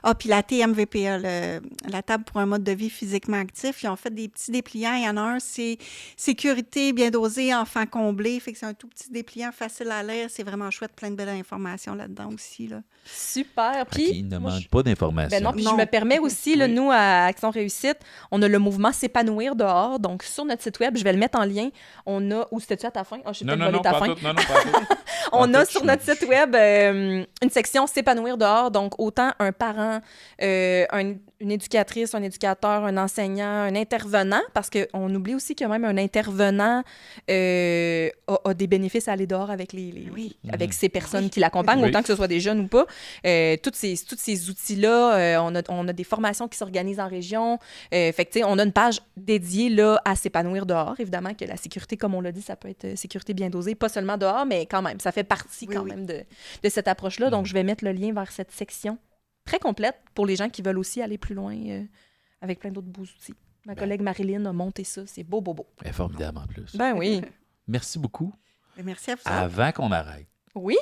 Ah, puis la TMVPA, la table pour un mode de vie physiquement actif. Ils ont fait des petits dépliants. Il y en a un, c'est sécurité bien dosée, enfant comblé. Fait que c'est un tout petit dépliant facile à lire. C'est vraiment chouette, plein de belles informations là-dedans aussi. Là. Super. Fait Puis, qu'ils ne moi, manquent pas d'informations. ben non, puis Non. je me permets aussi, là, Oui. nous, à Action Réussite, on a le mouvement S'épanouir dehors. Donc, sur notre site web, je vais le mettre en lien. On a... Ou c'était-tu à ta fin? Ah, je sais peut-être voler ta fin. non, pas tout. On Pas a tout, sur je notre suis- site web une section S'épanouir dehors. Donc, autant un parent, une éducatrice, un éducateur, un enseignant, un intervenant, parce qu'on oublie aussi que même un intervenant a des bénéfices à aller dehors avec, Oui. avec ces personnes qui l'accompagnent, Oui. autant que ce soit des jeunes ou pas. Tous ces outils-là, on a des formations qui s'organisent en région. Fait que, tu sais, on a une page dédiée là, à s'épanouir dehors. Évidemment que la sécurité, comme on l'a dit, ça peut être sécurité bien dosée, pas seulement dehors, mais quand même, ça fait partie Oui, quand oui. même de cette approche-là. Donc, je vais mettre le lien vers cette section très complète pour les gens qui veulent aussi aller plus loin avec plein d'autres beaux outils. Ma Ben. collègue Marilyn a monté ça. C'est beau, beau, beau. Eh, formidable en plus. Ben oui. Merci beaucoup. Merci à vous. Avant qu'on arrête, Oui?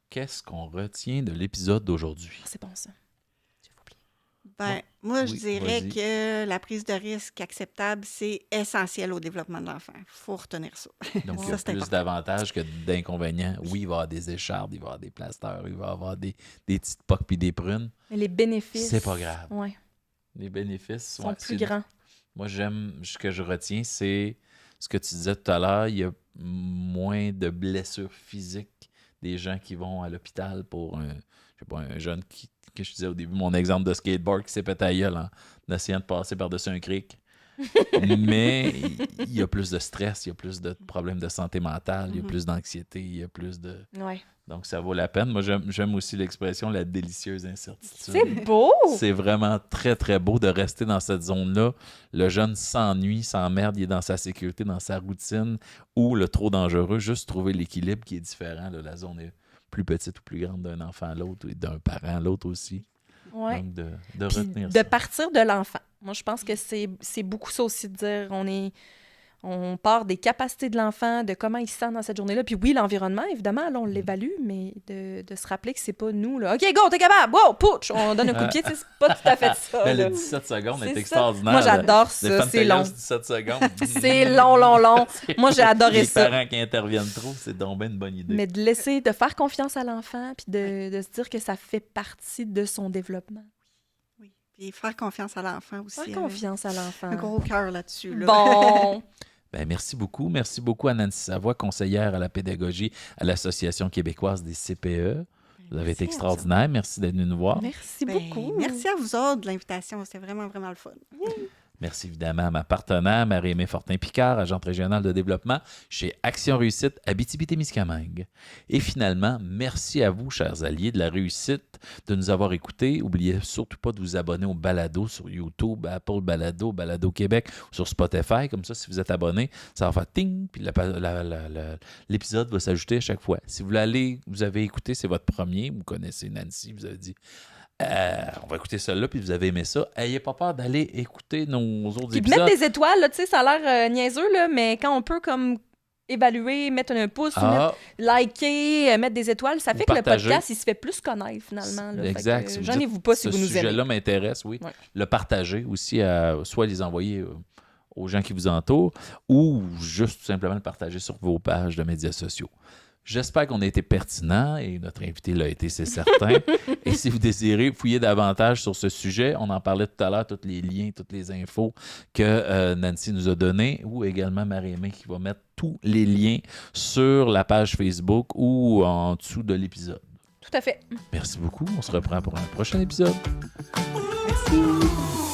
qu'est-ce qu'on retient de l'épisode d'aujourd'hui? Ah, c'est bon, ça. J'ai oublié. Ben, moi, je Oui, dirais vas-y. que la prise de risque acceptable, c'est essentiel au développement de l'enfant. Il faut retenir ça. Donc, il y Ça, a c'est plus important. d'avantages que d'inconvénients. Oui, il va y avoir des échardes, il va y avoir des plasteurs, il va y avoir des petites poques puis des prunes. Mais les bénéfices... C'est pas grave. Ouais, Les bénéfices sont ouais, plus c'est- grands. Moi, ce que je retiens, c'est ce que tu disais tout à l'heure, il y a moins de blessures physiques des gens qui vont à l'hôpital pour je sais pas, un jeune que je disais au début, mon exemple de skateboard qui s'est pété la gueule en essayant de passer par-dessus un cric. Mais il y a plus de stress, il y a plus de problèmes de santé mentale, il y a plus d'anxiété, il y a plus de... Ouais. Donc, ça vaut la peine. Moi, j'aime aussi l'expression « la délicieuse incertitude ». C'est beau! C'est vraiment très, très beau de rester dans cette zone-là. Le jeune s'ennuie, s'emmerde, il est dans sa sécurité, dans sa routine, ou le trop dangereux, juste trouver l'équilibre qui est différent. Là. La zone est plus petite ou plus grande d'un enfant à l'autre, et d'un parent à l'autre aussi. Ouais. Donc, de Puis retenir de ça. partir de l'enfant. Moi, je pense que c'est beaucoup ça aussi de dire on part des capacités de l'enfant, de comment il se sent dans cette journée-là. Puis oui, l'environnement, évidemment, là, on l'évalue, mais de se rappeler que c'est pas nous, là. OK, go, t'es capable! Wow, putsch! On donne un coup de pied, tu sais, c'est pas tout à fait ça. Ben, là. le 17 secondes C'est est ça. extraordinaire. Moi, j'adore Le ça, Fun c'est long. Tales, 17 secondes. C'est long, long, long. Moi, j'ai adoré Les ça. parents qui interviennent trop, c'est donc bien une bonne idée. Mais de faire confiance à l'enfant, puis de se dire que ça fait partie de son développement. Oui. Puis faire confiance à l'enfant aussi. Faire confiance à l'enfant. Un gros cœur là-dessus. Là. Bon. Ben, merci beaucoup. Merci beaucoup à Nancy Savoie, conseillère à la pédagogie à l'Association québécoise des CPE. Vous avez été Merci à extraordinaire. Merci d'être venu nous voir. Merci Ben, beaucoup. merci à vous autres de l'invitation. C'était vraiment, vraiment le fun. Merci évidemment à ma partenaire, Marie-Aimée Fortin-Picard, agente régionale de développement chez Action Réussite Abitibi-Témiscamingue. Et finalement, merci à vous, chers alliés de la réussite, de nous avoir écoutés. N'oubliez surtout pas de vous abonner au Balado sur YouTube, Apple Balado, Balado Québec, sur Spotify. Comme ça, si vous êtes abonné, ça va faire ting, puis l'épisode va s'ajouter à chaque fois. Si vous avez écouté, c'est votre premier, vous connaissez Nancy, vous avez dit... on va écouter celle-là, puis vous avez aimé ça. Ayez pas peur d'aller écouter nos autres Puis de épisodes. mettre des étoiles, là, tu sais, ça a l'air niaiseux, là, mais quand on peut comme évaluer, mettre un pouce, liker, mettre des étoiles, ça fait que partager. le podcast, il se fait plus connaître, finalement. Là. Exact. Fait Si que, vous gênez-vous pas si ce vous nous aimez. sujet-là m'intéresse, oui. Ouais. Le partager aussi, soit les envoyer aux gens qui vous entourent, ou juste tout simplement le partager sur vos pages de médias sociaux. J'espère qu'on a été pertinent et notre invité l'a été, c'est certain. Et si vous désirez fouiller davantage sur ce sujet, on en parlait tout à l'heure, tous les liens, toutes les infos que Nancy nous a données, ou également Marie-Aimée qui va mettre tous les liens sur la page Facebook ou en dessous de l'épisode. Tout à fait. Merci beaucoup. On se reprend pour un prochain épisode. Merci.